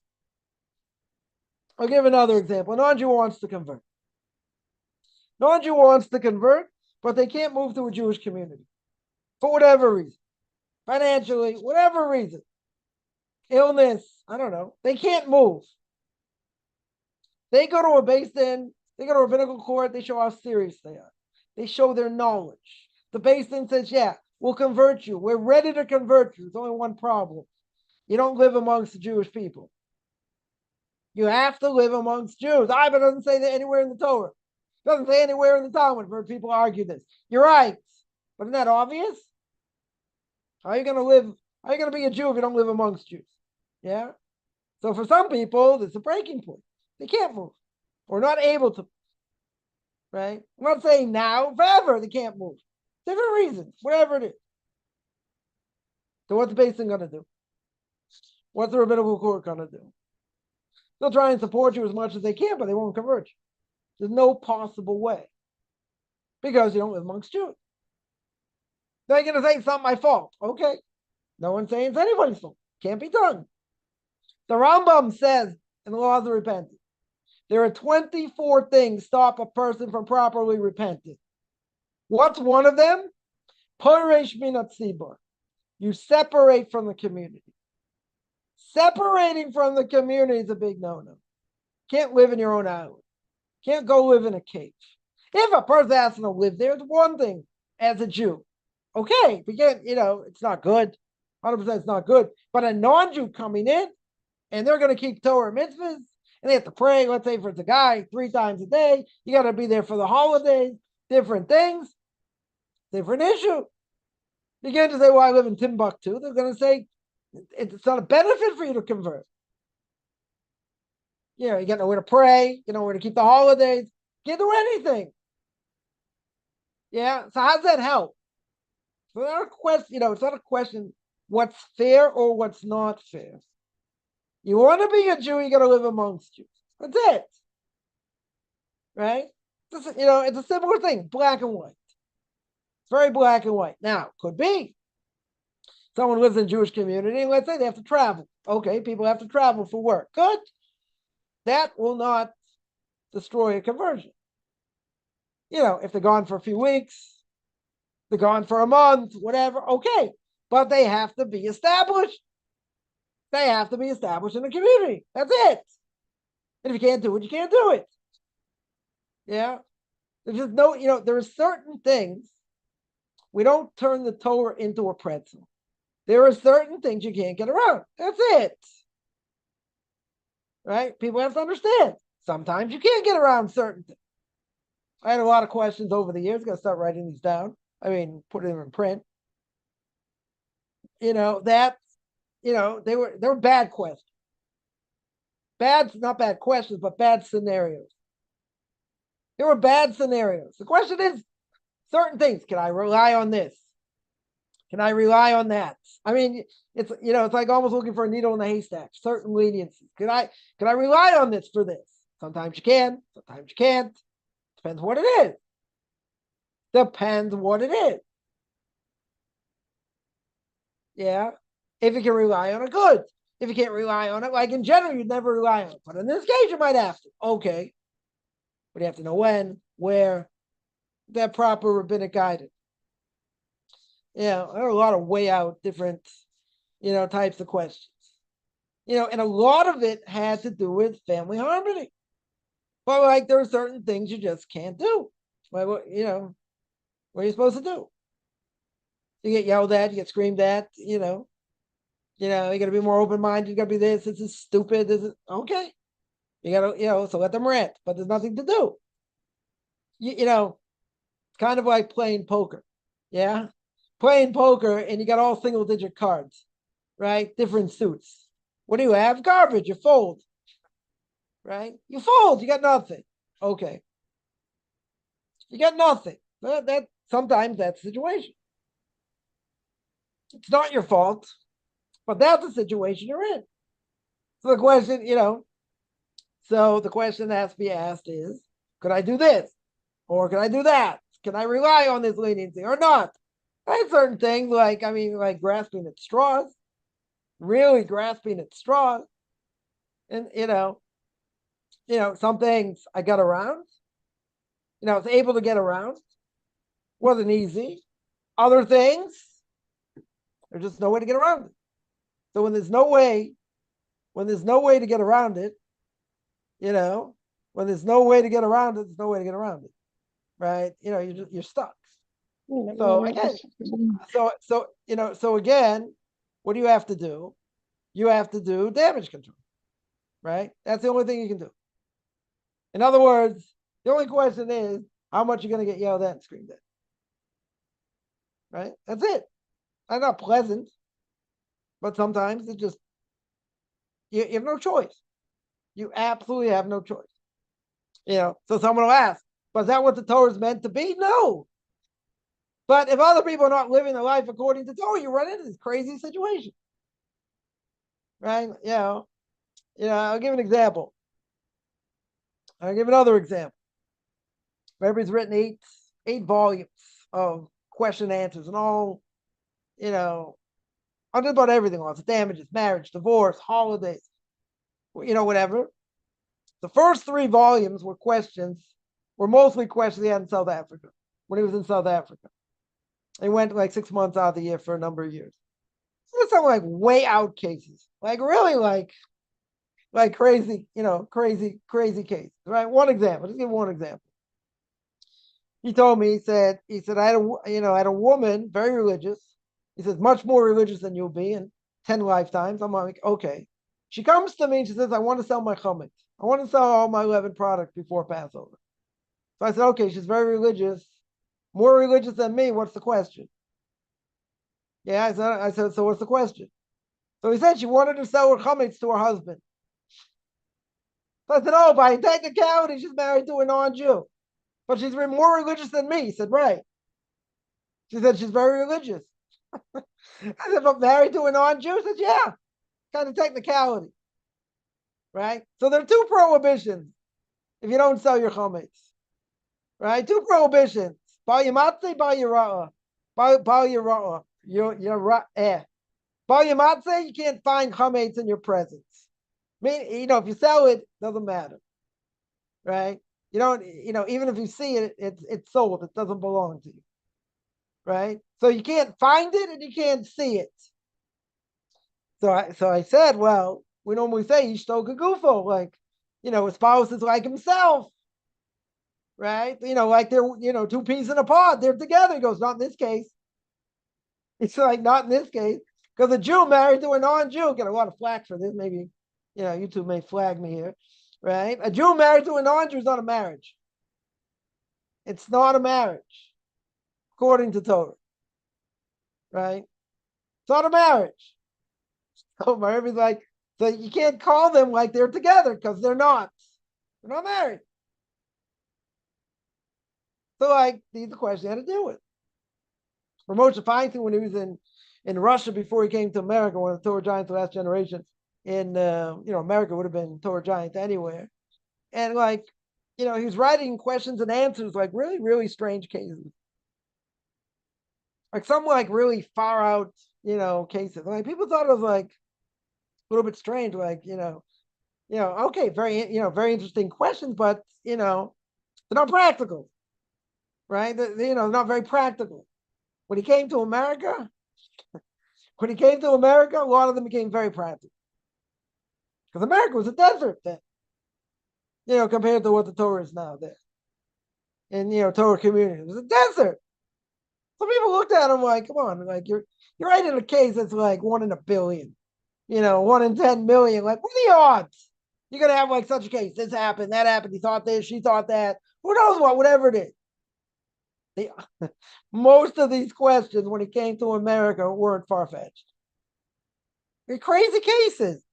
I'll give another example. A non-Jew wants to convert. Non-Jew wants to convert, but they can't move to a Jewish community for whatever reason. Financially, whatever reason. Illness, I don't know. They can't move. They go to a Beis Din, they go to a rabbinical court, they show how serious they are. They show their knowledge. The Beis Din says, yeah, we'll convert you. We're ready to convert you. There's only one problem. You don't live amongst the Jewish people. You have to live amongst Jews. But it doesn't say that anywhere in the Torah. It doesn't say anywhere in the Talmud. Where people argue this. You're right. But isn't that obvious? How are you going to live? How are you going to be a Jew if you don't live amongst Jews? Yeah. So for some people, it's a breaking point. They can't move. Or not able to. Right? I'm not saying now, forever they can't move. Different reasons, whatever it is. So what's the Beis Din going to do? What's the rabbinical court going to do? They'll try and support you as much as they can, but they won't convert you. There's no possible way. Because you don't live amongst Jews. They're going to say it's not my fault. Okay. No one's saying it's anybody's fault. Can't be done. The Rambam says in the laws of repentance, there are 24 things stop a person from properly repenting. What's one of them? Poresh minat tzibur. You separate from the community. Separating from the community is a big no-no. Can't live in your own island. Can't go live in a cave. If a person has to live there, it's one thing as a Jew. Okay, because it's not good. 100% it's not good. But a non-Jew coming in, and they're going to keep Torah mitzvahs, and they have to pray, let's say, for it's a guy 3 times a day. You got to be there for the holidays, different things, different issue. You can't just say, well, I live in Timbuktu. They're going to say, it's not a benefit for you to convert. You got to know where to pray, where to keep the holidays. Can't do anything. Yeah, so how does that help? So it's not a question, it's not a question what's fair or what's not fair. You want to be a Jew, you got to live amongst Jews. That's it. Right? It's a similar thing, black and white. It's very black and white. Now, could be someone lives in a Jewish community, and let's say they have to travel. Okay, people have to travel for work. Good. That will not destroy a conversion. If they're gone for a few weeks, they're gone for a month, whatever, okay. But they have to be established. They have to be established in the community. That's it. And if you can't do it, you can't do it. Yeah. There's just no, there are certain things. We don't turn the Torah into a pretzel. There are certain things you can't get around. That's it. Right? People have to understand. Sometimes you can't get around certain things. I had a lot of questions over the years. Got to start writing these down. Put them in print. That they were bad questions. Not bad questions, but bad scenarios. There were bad scenarios. The question is certain things. Can I rely on this? Can I rely on that? I mean, it's like almost looking for a needle in a haystack. Certain leniencies. Can I rely on this for this? Sometimes you can, sometimes you can't. Depends what it is. Depends what it is. Yeah. If you can rely on it, good. If you can't rely on it, like in general, you'd never rely on it. But in this case, you might have to. Okay. But you have to know when, where, that proper rabbinic guidance. There are a lot of way out different, types of questions. And a lot of it had to do with family harmony. But like there are certain things you just can't do. Like what are you supposed to do? You get yelled at, you get screamed at, you gotta be more open-minded, you gotta be this is stupid, this is okay. You gotta, so let them rant, but there's nothing to do. It's kind of like playing poker. Yeah. Playing poker and you got all single-digit cards, right? Different suits. What do you have? Garbage, you fold. Right? You fold, you got nothing. Okay. You got nothing. That sometimes that's the situation. It's not your fault, but that's the situation you're in. So the question, the question that has to be asked is, could I do this? Or can I do that? Can I rely on this leniency or not? Right? Certain things like grasping at straws, really grasping at straws. And some things I got around. I was able to get around. Wasn't easy. Other things, there's just no way to get around it. So when there's no way to get around it, when there's no way to get around it, there's no way to get around it. Right? You're stuck. So again, so again, what do you have to do? You have to do damage control. Right? That's the only thing you can do. In other words, the only question is how much you're going to get yelled at and screamed at. Right? That's it. That's not pleasant, but sometimes it's just, you have no choice. You absolutely have no choice. So someone will ask, but is that what the Torah is meant to be? No. But if other people are not living their life according to Torah, you run into this crazy situation. Right? I'll give an example. I'll give another example. Rabbi's written eight volumes of question and answers and all, on just about everything else. Damages, marriage, divorce, holidays, whatever. The first 3 volumes were mostly questions he had in South Africa, when he was in South Africa. He went like 6 months out of the year for a number of years. So there's some like way out cases, like really like crazy, crazy cases, right? One example, just give one example. He told me, he said, I had a woman, very religious. He says, much more religious than you'll be in 10 lifetimes. I'm like, okay. She comes to me and she says, I want to sell my chametz. I want to sell all my 11 products before Passover. So I said, okay, she's very religious, more religious than me. What's the question? Yeah, I said, so what's the question? So he said she wanted to sell her chametz to her husband. So I said, oh, by technicality, she's married to a non-Jew. But she's more religious than me. He said, right. She said, she's very religious. I said, but married to a non-Jew? He said, yeah, kind of technicality. Right? So there are 2 prohibitions if you don't sell your chametz. Right? 2 prohibitions. Bal yamatze, bal yira'ah. Bal yira'ah. Bal yamatze, you can't find chametz in your presence. I mean, if you sell it, doesn't matter. Right? You don't, even if you see it, it's sold. It doesn't belong to you. Right? So you can't find it and you can't see it. So I said, well, we normally say Ishto Gagufo, like, his spouse is like himself. Right? Like they're, 2 peas in a pod, they're together. He goes, not in this case. It's like, not in this case. Because a Jew married to a non-Jew, get a lot of flack for this. Maybe, YouTube may flag me here. Right? A Jew married to a non-Jew is not a marriage. It's not a marriage, according to Torah. Right? It's not a marriage. So my Rebbe's like, so you can't call them like they're together because they're not. They're not married. So like, these are the questions you had to deal with. For Moshe Feinstein, when he was in Russia before he came to America, one of the Torah giants of the last generation, in America would have been Torah giant anywhere. And like, he was writing questions and answers, like really, really strange cases. Like some like really far out, cases. Like people thought it was like a little bit strange, like, okay, very interesting questions, but they're not practical, right? They're not very practical. When he came to America, a lot of them became very practical. Because America was a desert then, compared to what the Torah is now there. And Torah community. It was a desert. Some people looked at him like, come on, like you're writing a case that's like 1 in a billion, 1 in 10 million. Like, what are the odds? You're gonna have like such a case. This happened, that happened, he thought this, she thought that. Who knows what, whatever it is. Most of these questions when it came to America weren't far-fetched. They're crazy cases.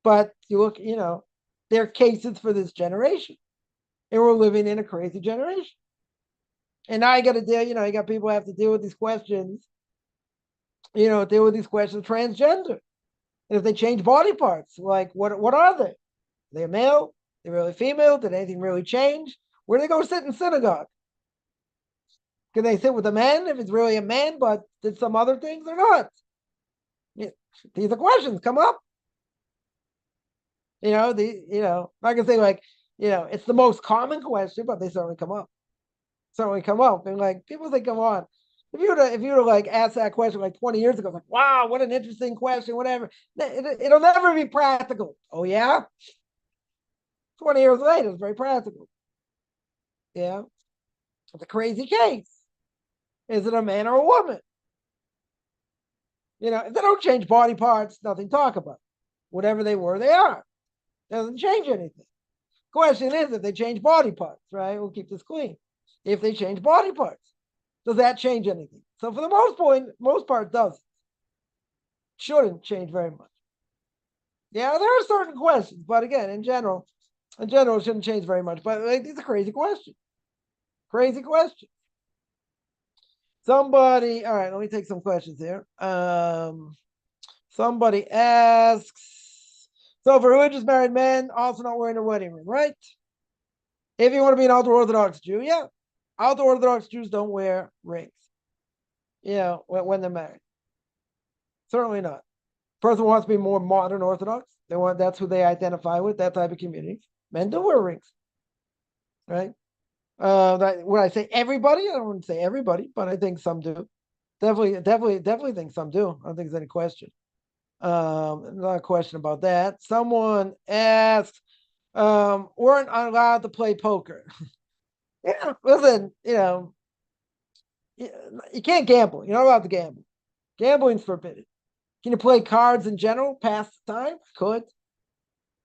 But you look, they're cases for this generation. And we're living in a crazy generation. And now you got to deal, you got people who have to deal with these questions, transgender. And if they change body parts, like what are they? Are they a male? They're really female? Did anything really change? Where do they go sit in synagogue? Can they sit with a man if it's really a man, but did some other things or not? These are questions come up. Not gonna say like, it's the most common question, but they certainly come up. And like people say, come on. If you were to like ask that question like 20 years ago, like, wow, what an interesting question, whatever. It'll never be practical. Oh yeah? 20 years later, it's very practical. Yeah. It's a crazy case. Is it a man or a woman? If they don't change body parts, nothing to talk about. Whatever they were, they are. Doesn't change anything. Question is if they change body parts, right? We'll keep this clean. If they change body parts, does that change anything? So for the most part, does. Shouldn't change very much. Yeah, there are certain questions, but again, in general, it shouldn't change very much. But like, these are crazy questions. Crazy question. Somebody, all right, let me take some questions here. Somebody asks, so for religious married men, also not wearing a wedding ring, right? If you want to be an ultra-Orthodox Jew, yeah. Ultra-Orthodox Jews don't wear rings, when they're married. Certainly not. Person wants to be more modern Orthodox. That's who they identify with, that type of community. Men do wear rings, right? Would I say everybody? I don't want to say everybody, but I think some do. Definitely think some do. I don't think there's any question. Not a question about that. Someone asked, weren't allowed to play poker. Yeah, listen, you can't gamble. You're not allowed to gamble. Gambling's forbidden. Can you play cards in general? Pass the time? Could.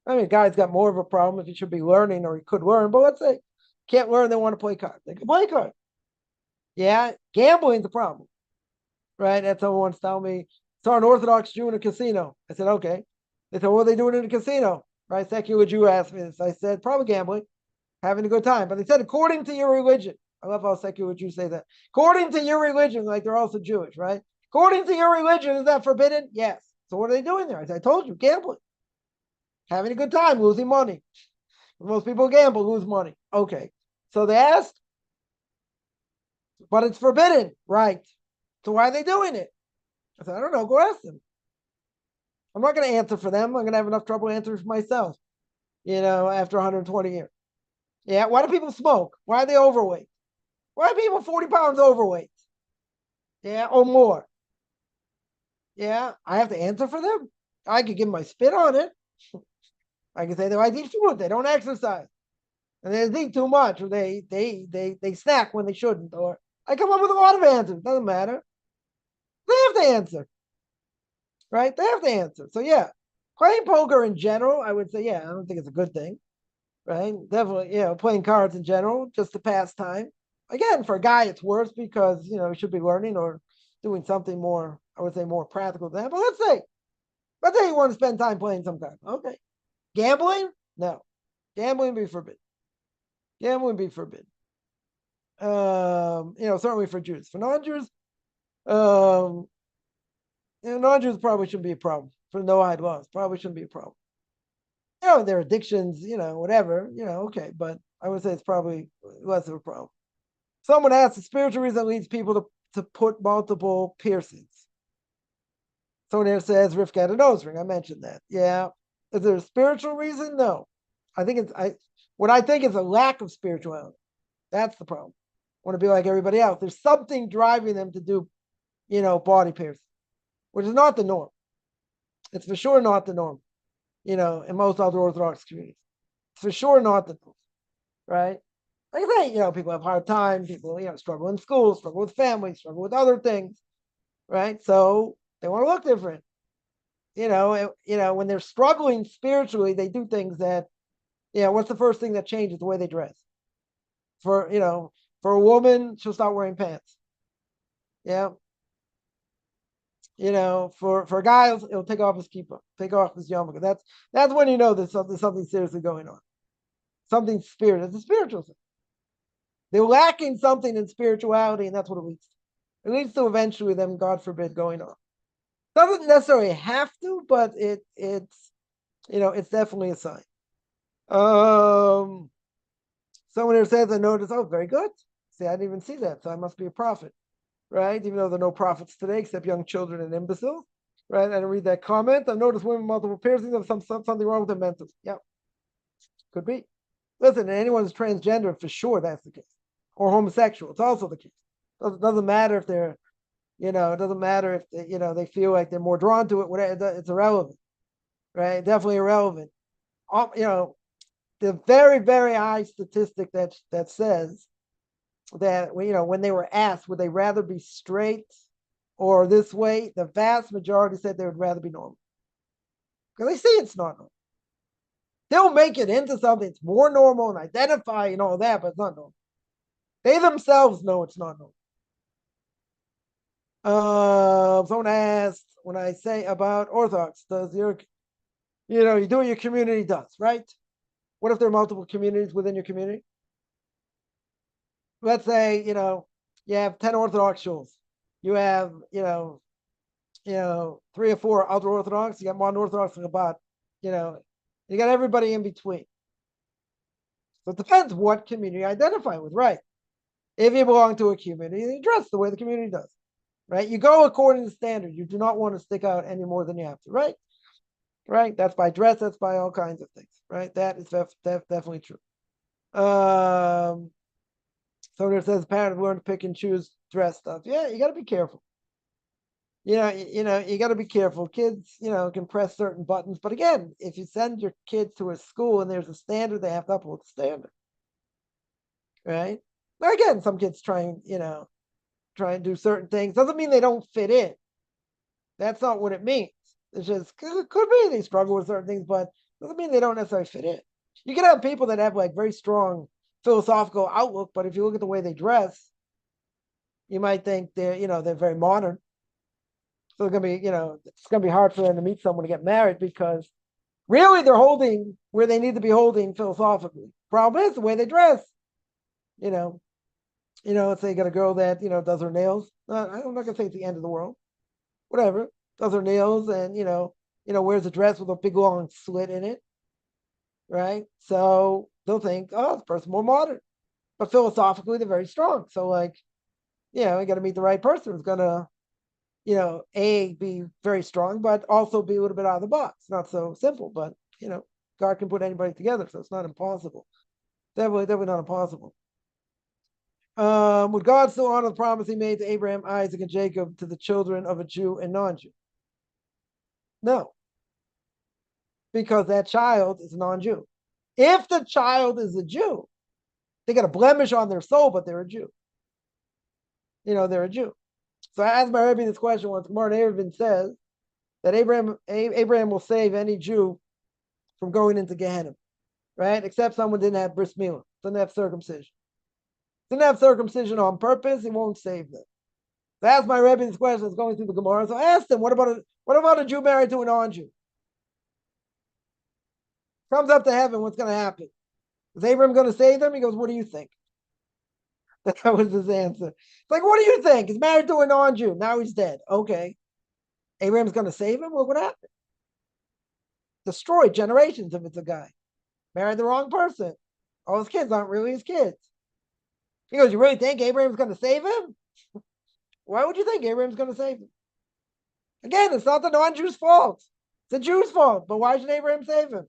I mean, guy's got more of a problem if he should be learning or he could learn, but let's say can't learn, they want to play cards. They can play cards. Yeah, gambling's the problem. Right? That's someone once told me, saw an Orthodox Jew in a casino. I said, okay. They said, what are they doing in a casino? Right? Secular Jew asked me this. I said, probably gambling, having a good time. But they said, according to your religion. I love how secular Jews say that. According to your religion, like they're also Jewish, right? According to your religion, is that forbidden? Yes. So what are they doing there? I said, I told you, gambling. Having a good time, losing money. Most people gamble, lose money. Okay. So they asked, but it's forbidden, right? So why are they doing it? I said, I don't know. Go ask them. I'm not going to answer for them. I'm going to have enough trouble answering for myself, after 120 years. Yeah. Why do people smoke? Why are they overweight? Why are people 40 pounds overweight? Yeah. Or more. Yeah. I have to answer for them. I could give my spit on it. I can say they eat food. They don't exercise. And they eat too much. Or they snack when they shouldn't. Or I come up with a lot of answers. Doesn't matter. They have to answer. Right? They have to answer. So yeah. Playing poker in general, I would say, yeah, I don't think it's a good thing. Right? Definitely, playing cards in general, just to pass time. Again, for a guy, it's worse because, he should be learning or doing something more, I would say more practical than that. But let's say But then you want to spend time playing some kind. Okay. Gambling? No. Gambling be forbidden. Gambling be forbidden. Certainly for Jews. For non-Jews, um, non-Jews probably shouldn't be a problem. For the Noahide laws, probably shouldn't be a problem. Their addictions, whatever, okay. But I would say it's probably less of a problem. Someone asked, the spiritual reason leads people to put multiple piercings. Someone here says Rivka had a nose ring. I mentioned that. Yeah. Is there a spiritual reason? No. I think what I think is a lack of spirituality. That's the problem. I want to be like everybody else. There's something driving them to do, body piercing, which is not the norm. It's for sure not the norm, in most other Orthodox communities. It's for sure not the norm, right? Like I say, people have hard time. People, struggle in school, struggle with family, struggle with other things, right? So they want to look different. When they're struggling spiritually, they do things that, what's the first thing that changes? The way they dress. For a woman, she'll start wearing pants. Yeah. For a guy, he'll take off his kippah, take off his yarmulke. That's when there's something seriously going on. Something spiritual. It's a spiritual thing. They're lacking something in spirituality, and that's what it leads to. It leads to eventually them, God forbid, going on. Doesn't necessarily have to, but it's definitely a sign. Someone here says, I noticed, oh, very good. See, I didn't even see that, so I must be a prophet, right? Even though there are no prophets today except young children and imbeciles, right? I didn't read that comment. I noticed women with multiple piercings have something wrong with their mental. Yeah, could be. Listen, anyone who's transgender, for sure that's the case. Or homosexual, it's also the case. Doesn't matter if they're, it doesn't matter if they feel like they're more drawn to it. Whatever, it's irrelevant, right? Definitely irrelevant. The very, very high statistic that says that when they were asked would they rather be straight or this way, the vast majority said they would rather be normal because they see it's not normal. They'll make it into something that's more normal and identify and all that, but it's not normal. They themselves know it's not normal. Someone asked, when I say about Orthodox, does you do what your community does, right? What if there are multiple communities within your community? Let's say, you have 10 Orthodox shuls. You have, 3 or 4 ultra Orthodox. You got one Orthodox and Chabad. You got everybody in between. So it depends what community you identify with, right? If you belong to a community, you dress the way the community does, right? You go according to standard. You do not want to stick out any more than you have to, right? Right? That's by dress. That's by all kinds of things, right? That is definitely true. So there says parents learn to pick and choose dress stuff. Yeah, you got to be careful. You got to be careful. Kids, can press certain buttons. But again, if you send your kids to a school and there's a standard, they have to uphold the standard, right? But again, some kids try and do certain things. Doesn't mean they don't fit in. That's not what it means. It's just it could be they struggle with certain things, but doesn't mean they don't necessarily fit in. You can have people that have like very strong philosophical outlook, but if you look at the way they dress, you might think they're very modern. So it's gonna be hard for them to meet someone to get married because really they're holding where they need to be holding philosophically. Problem is the way they dress. Let's say you got a girl that does her nails. I'm not gonna say it's the end of the world. Whatever, does her nails and wears a dress with a big long slit in it, right? So they'll think, oh, this person's more modern, but philosophically they're very strong. So you got to meet the right person who's gonna, be very strong, but also be a little bit out of the box. Not so simple, but God can put anybody together, so it's not impossible. Definitely not impossible. Would God still honor the promise he made to Abraham, Isaac, and Jacob to the children of a Jew and non-Jew? No, because that child is a non-Jew. If the child is a Jew, they got a blemish on their soul, but they're a Jew. They're a Jew. So I asked my Rabbi this question once. Martin Erevin says that Abraham will save any Jew from going into Gehenna, right? Except someone didn't have bris milah, didn't have circumcision. Didn't have circumcision on purpose, he won't save them. So I asked my Rebbe this question, I was going through the Gemara. So I asked him, what about What about a Jew married to a non-Jew? Comes up to heaven, what's going to happen? Is Abraham going to save them? He goes, what do you think? That was his answer. It's like, what do you think? He's married to a non-Jew. Now he's dead. Okay. Abraham's going to save him? What would happen? Destroy generations if it's a guy. Married the wrong person. All his kids aren't really his kids. He goes, you really think Abraham's going to save him? Why would you think Abraham's going to save him? Again, it's not the non-Jew's fault. It's the Jew's fault. But why should Abraham save him?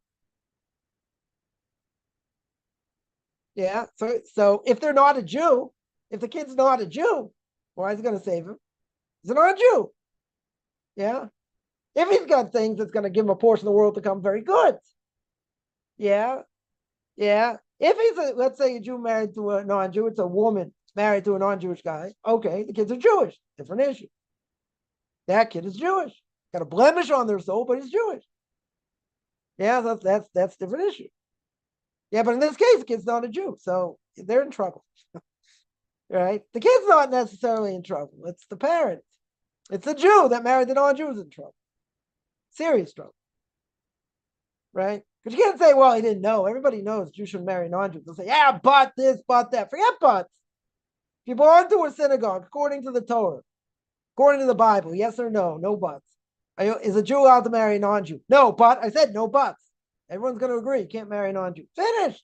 Yeah. So if they're not a Jew, if the kid's not a Jew, why is he going to save him? He's a non-Jew. Yeah. If he's got things that's going to give him a portion of the world to come, very good. Yeah. Yeah. If he's let's say a Jew married to a non-Jew, it's a woman married to a non-Jewish guy. Okay, the kids are Jewish. Different issue. That kid is Jewish. Got a blemish on their soul, but he's Jewish. Yeah, that's different issue. Yeah, but in this case, the kid's not a Jew, so they're in trouble. Right? The kid's not necessarily in trouble. It's the parents. It's the Jew that married the non-Jew is in trouble. Serious trouble. Right? Because you can't say, well, he didn't know. Everybody knows Jews should marry non-Jews. They'll say, yeah, but this, but that. Forget buts. If you belong to a synagogue, according to the Torah, according to the Bible, yes or no? No buts. Is a Jew allowed to marry a non-Jew? No, but I said no buts. Everyone's going to agree. You can't marry a non-Jew. Finished.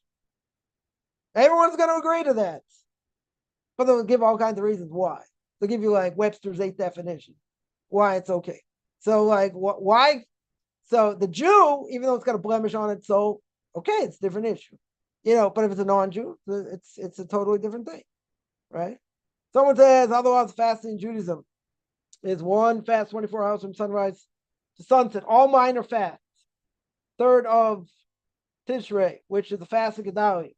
Everyone's going to agree to that. But they'll give all kinds of reasons why. They'll give you like Webster's 8th definition, why it's okay. So like why? So the Jew, even though it's got a blemish on it, so okay, it's a different issue. But if it's a non-Jew, it's a totally different thing, right? Someone says otherwise fasting in Judaism is one fast 24 hours from sunrise to sunset. All minor fasts. 3rd of Tishrei, which is the fast of Gedalia.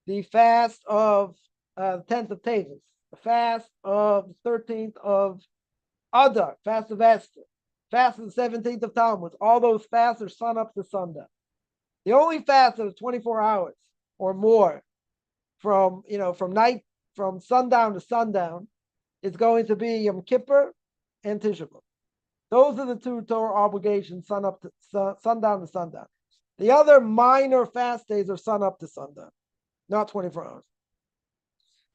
The fast of the 10th of Tavis. The fast of the 13th of Adar. Fast of Esther. Fast of the 17th of Tammuz. All those fasts are sun up to sundown. The only fast that is 24 hours or more from sundown to sundown is going to be Yom Kippur and Tisha B'Av. Those are the 2 Torah obligations, sundown to sundown. The other minor fast days are sun up to sundown, not 24 hours.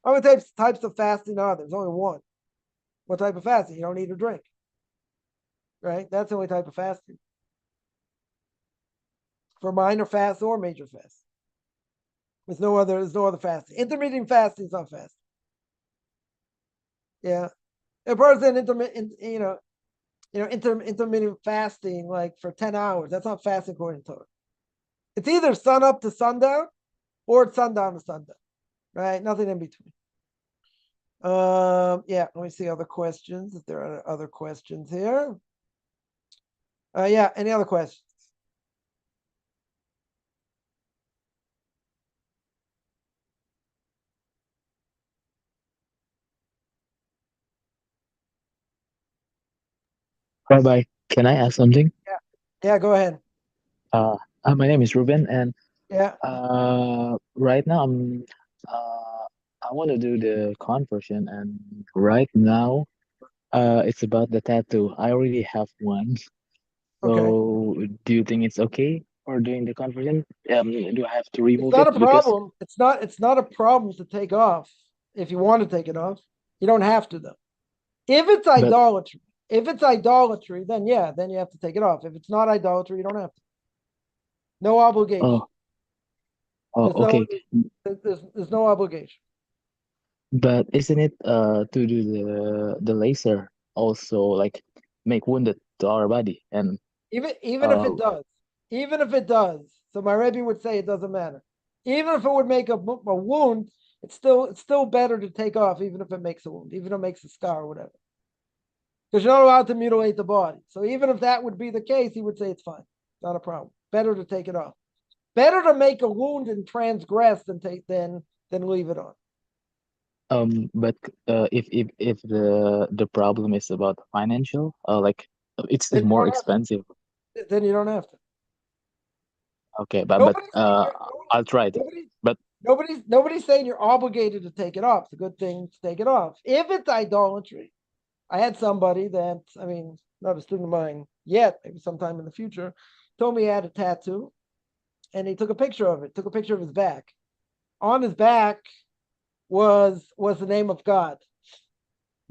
How many types of fasting are there? There's only one. What type of fasting? You don't eat or drink. Right? That's the only type of fasting. For minor fast or major fast. There's no other fasting. Intermittent fasting is not fasting. Yeah. A person intermittent fasting like for 10 hours. That's not fasting according to Torah. It's either sun up to sundown or it's sundown to sundown. Right? Nothing in between. Let me see other questions. If there are other questions here. Any other questions? Rabbi, can I ask something? Yeah, go ahead. Uh, my name is Ruben, and Yeah, right now uh, I want to do the conversion, and right now, it's about the tattoo. I already have one. okay. So, do you think it's okay for doing the conversion? Do I have to It's remove not it? a Because, problem. It's not a problem to take off if you want to take it off. You don't have to though. If it's but idolatry, then yeah, then you have to take it off. If it's not idolatry, you don't have to. No obligation. oh, oh, There's no okay. there's no obligation. But isn't it to do the laser also like make wounded to our body and Even if uh it does, even if it does, so my Rebbe would say it doesn't matter. Even if it would make a wound, it's still better to take off, even if it makes a wound, even if it makes a scar or whatever. Because you're not allowed to mutilate the body. So even if that would be the case, he would say it's fine. Not a problem. Better to take it off. Better to make a wound and transgress than leave it on. But if the problem is about financial, like it's Then you more don't have expensive. to. Then you don't have to. Okay, but Nobody's saying I'll try it. nobody's But nobody's saying you're obligated to take it off. It's a good thing to take it off. If it's idolatry, I had somebody that not a student of mine yet, maybe sometime in the future, told me he had a tattoo, and he took a picture of it. Took a picture of his back. On his back was the name of God,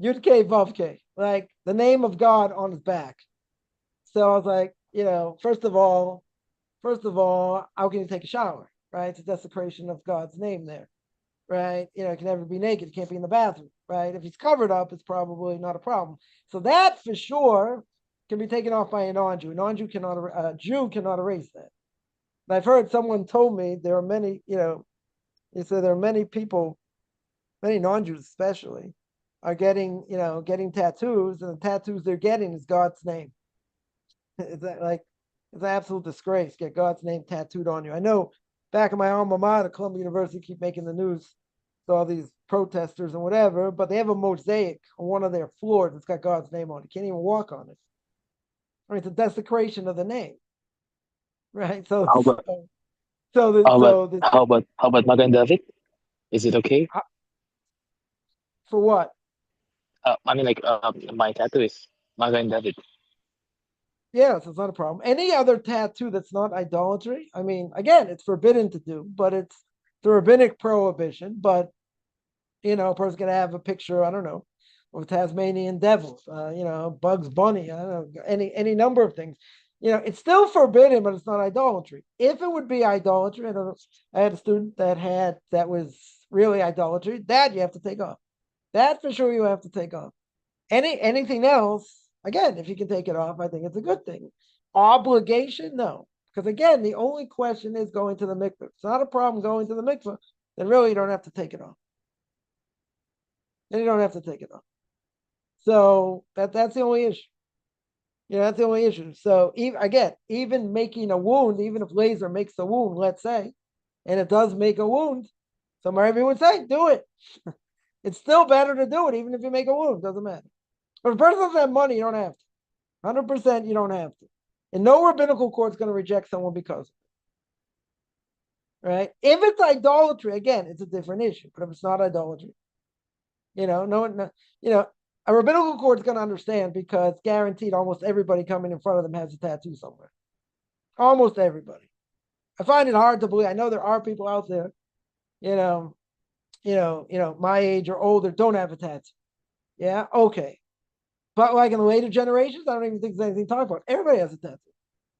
Yud K Vav K, like the name of God on his back. So I was like, first of all, how can you take a shower? Right? It's a desecration of God's name there. Right? You can never be naked. You can't be in the bathroom. Right? If he's covered up, it's probably not a problem. So that for sure can be taken off by a non-Jew. A Jew cannot erase that. And I've heard someone told me there are many, he said there are many people, many non-Jews especially, are getting tattoos, and the tattoos they're getting is God's name. Is that like it's an absolute disgrace. Get God's name tattooed on you. I know back in my alma mater, Columbia University, keep making the news. So all these protesters and whatever, but they have a mosaic on one of their floors that's got God's name on it. You can't even walk on it. I mean, it's a desecration of the name, right? So, How about so how about Magan David? Is it okay? for what? I mean, like, my tattoo is Magan David. Yes, it's not a problem. Any other tattoo that's not idolatry, I mean, again, it's forbidden to do, but it's the rabbinic prohibition. But a person's gonna have a picture, I don't know, of a Tasmanian devil, Bugs Bunny, I don't know, any number of things. It's still forbidden, but it's not idolatry. If it would be idolatry, I had a student that was really idolatry, that you have to take off. That for sure you have to take off. Anything else, again, if you can take it off, I think it's a good thing. Obligation, no. Because again, the only question is going to the mikveh. It's not a problem going to the mikveh, then really you don't have to take it off. Then you don't have to take it off. So that's the only issue. That's the only issue. So even making a wound, even if laser makes a wound, let's say, and it does make a wound, some Rabbi would say, do it. It's still better to do it, even if you make a wound. Doesn't matter. But if a person doesn't have money, you don't have to. 100% you don't have to. And no rabbinical court is going to reject someone because of it. Right? If it's idolatry, again, it's a different issue. But if it's not idolatry, no, a rabbinical court is going to understand because guaranteed almost everybody coming in front of them has a tattoo somewhere. Almost everybody. I find it hard to believe. I know there are people out there, my age or older don't have a tattoo. Yeah, okay. But like in the later generations, I don't even think there's anything to talk about. Everybody has a tattoo.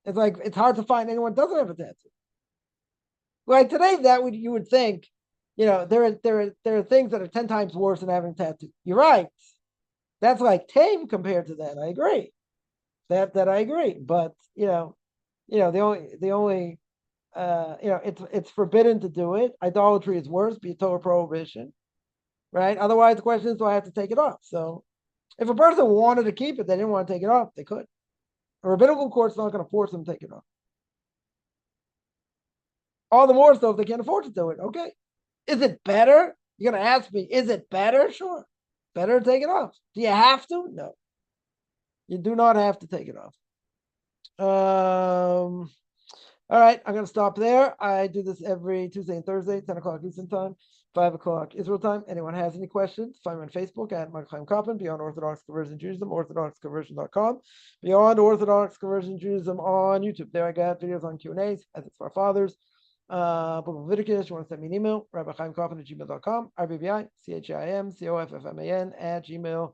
It's like it's hard to find anyone who doesn't have a tattoo. Like today, you would think, there are things that are 10 times worse than having a tattoo. You're right. That's like tame compared to that. I agree. That I agree. But the only it's forbidden to do it. Idolatry is worse, be a total prohibition. Right? Otherwise, the question is, do I have to take it off? So if a person wanted to keep it, they didn't want to take it off, they could. A rabbinical court's not going to force them to take it off. All the more so if they can't afford to do it. Okay. Is it better? You're going to ask me, is it better? Sure. Better to take it off. Do you have to? No. You do not have to take it off. All right, I'm going to stop there. I do this every Tuesday and Thursday, 10 o'clock Eastern Time, 5 o'clock Israel time. Anyone has any questions, find me on Facebook at Michael Chaim Kaufman, Beyond Orthodox Conversion Judaism, orthodoxconversion.com, Beyond Orthodox Conversion Judaism on YouTube. There I got videos on Q&As, as it's for our fathers. Book of Leviticus, you want to send me an email, rabbichaimkaufman@gmail.com, RBBI, CHIMCOFFMAN @gmail.com.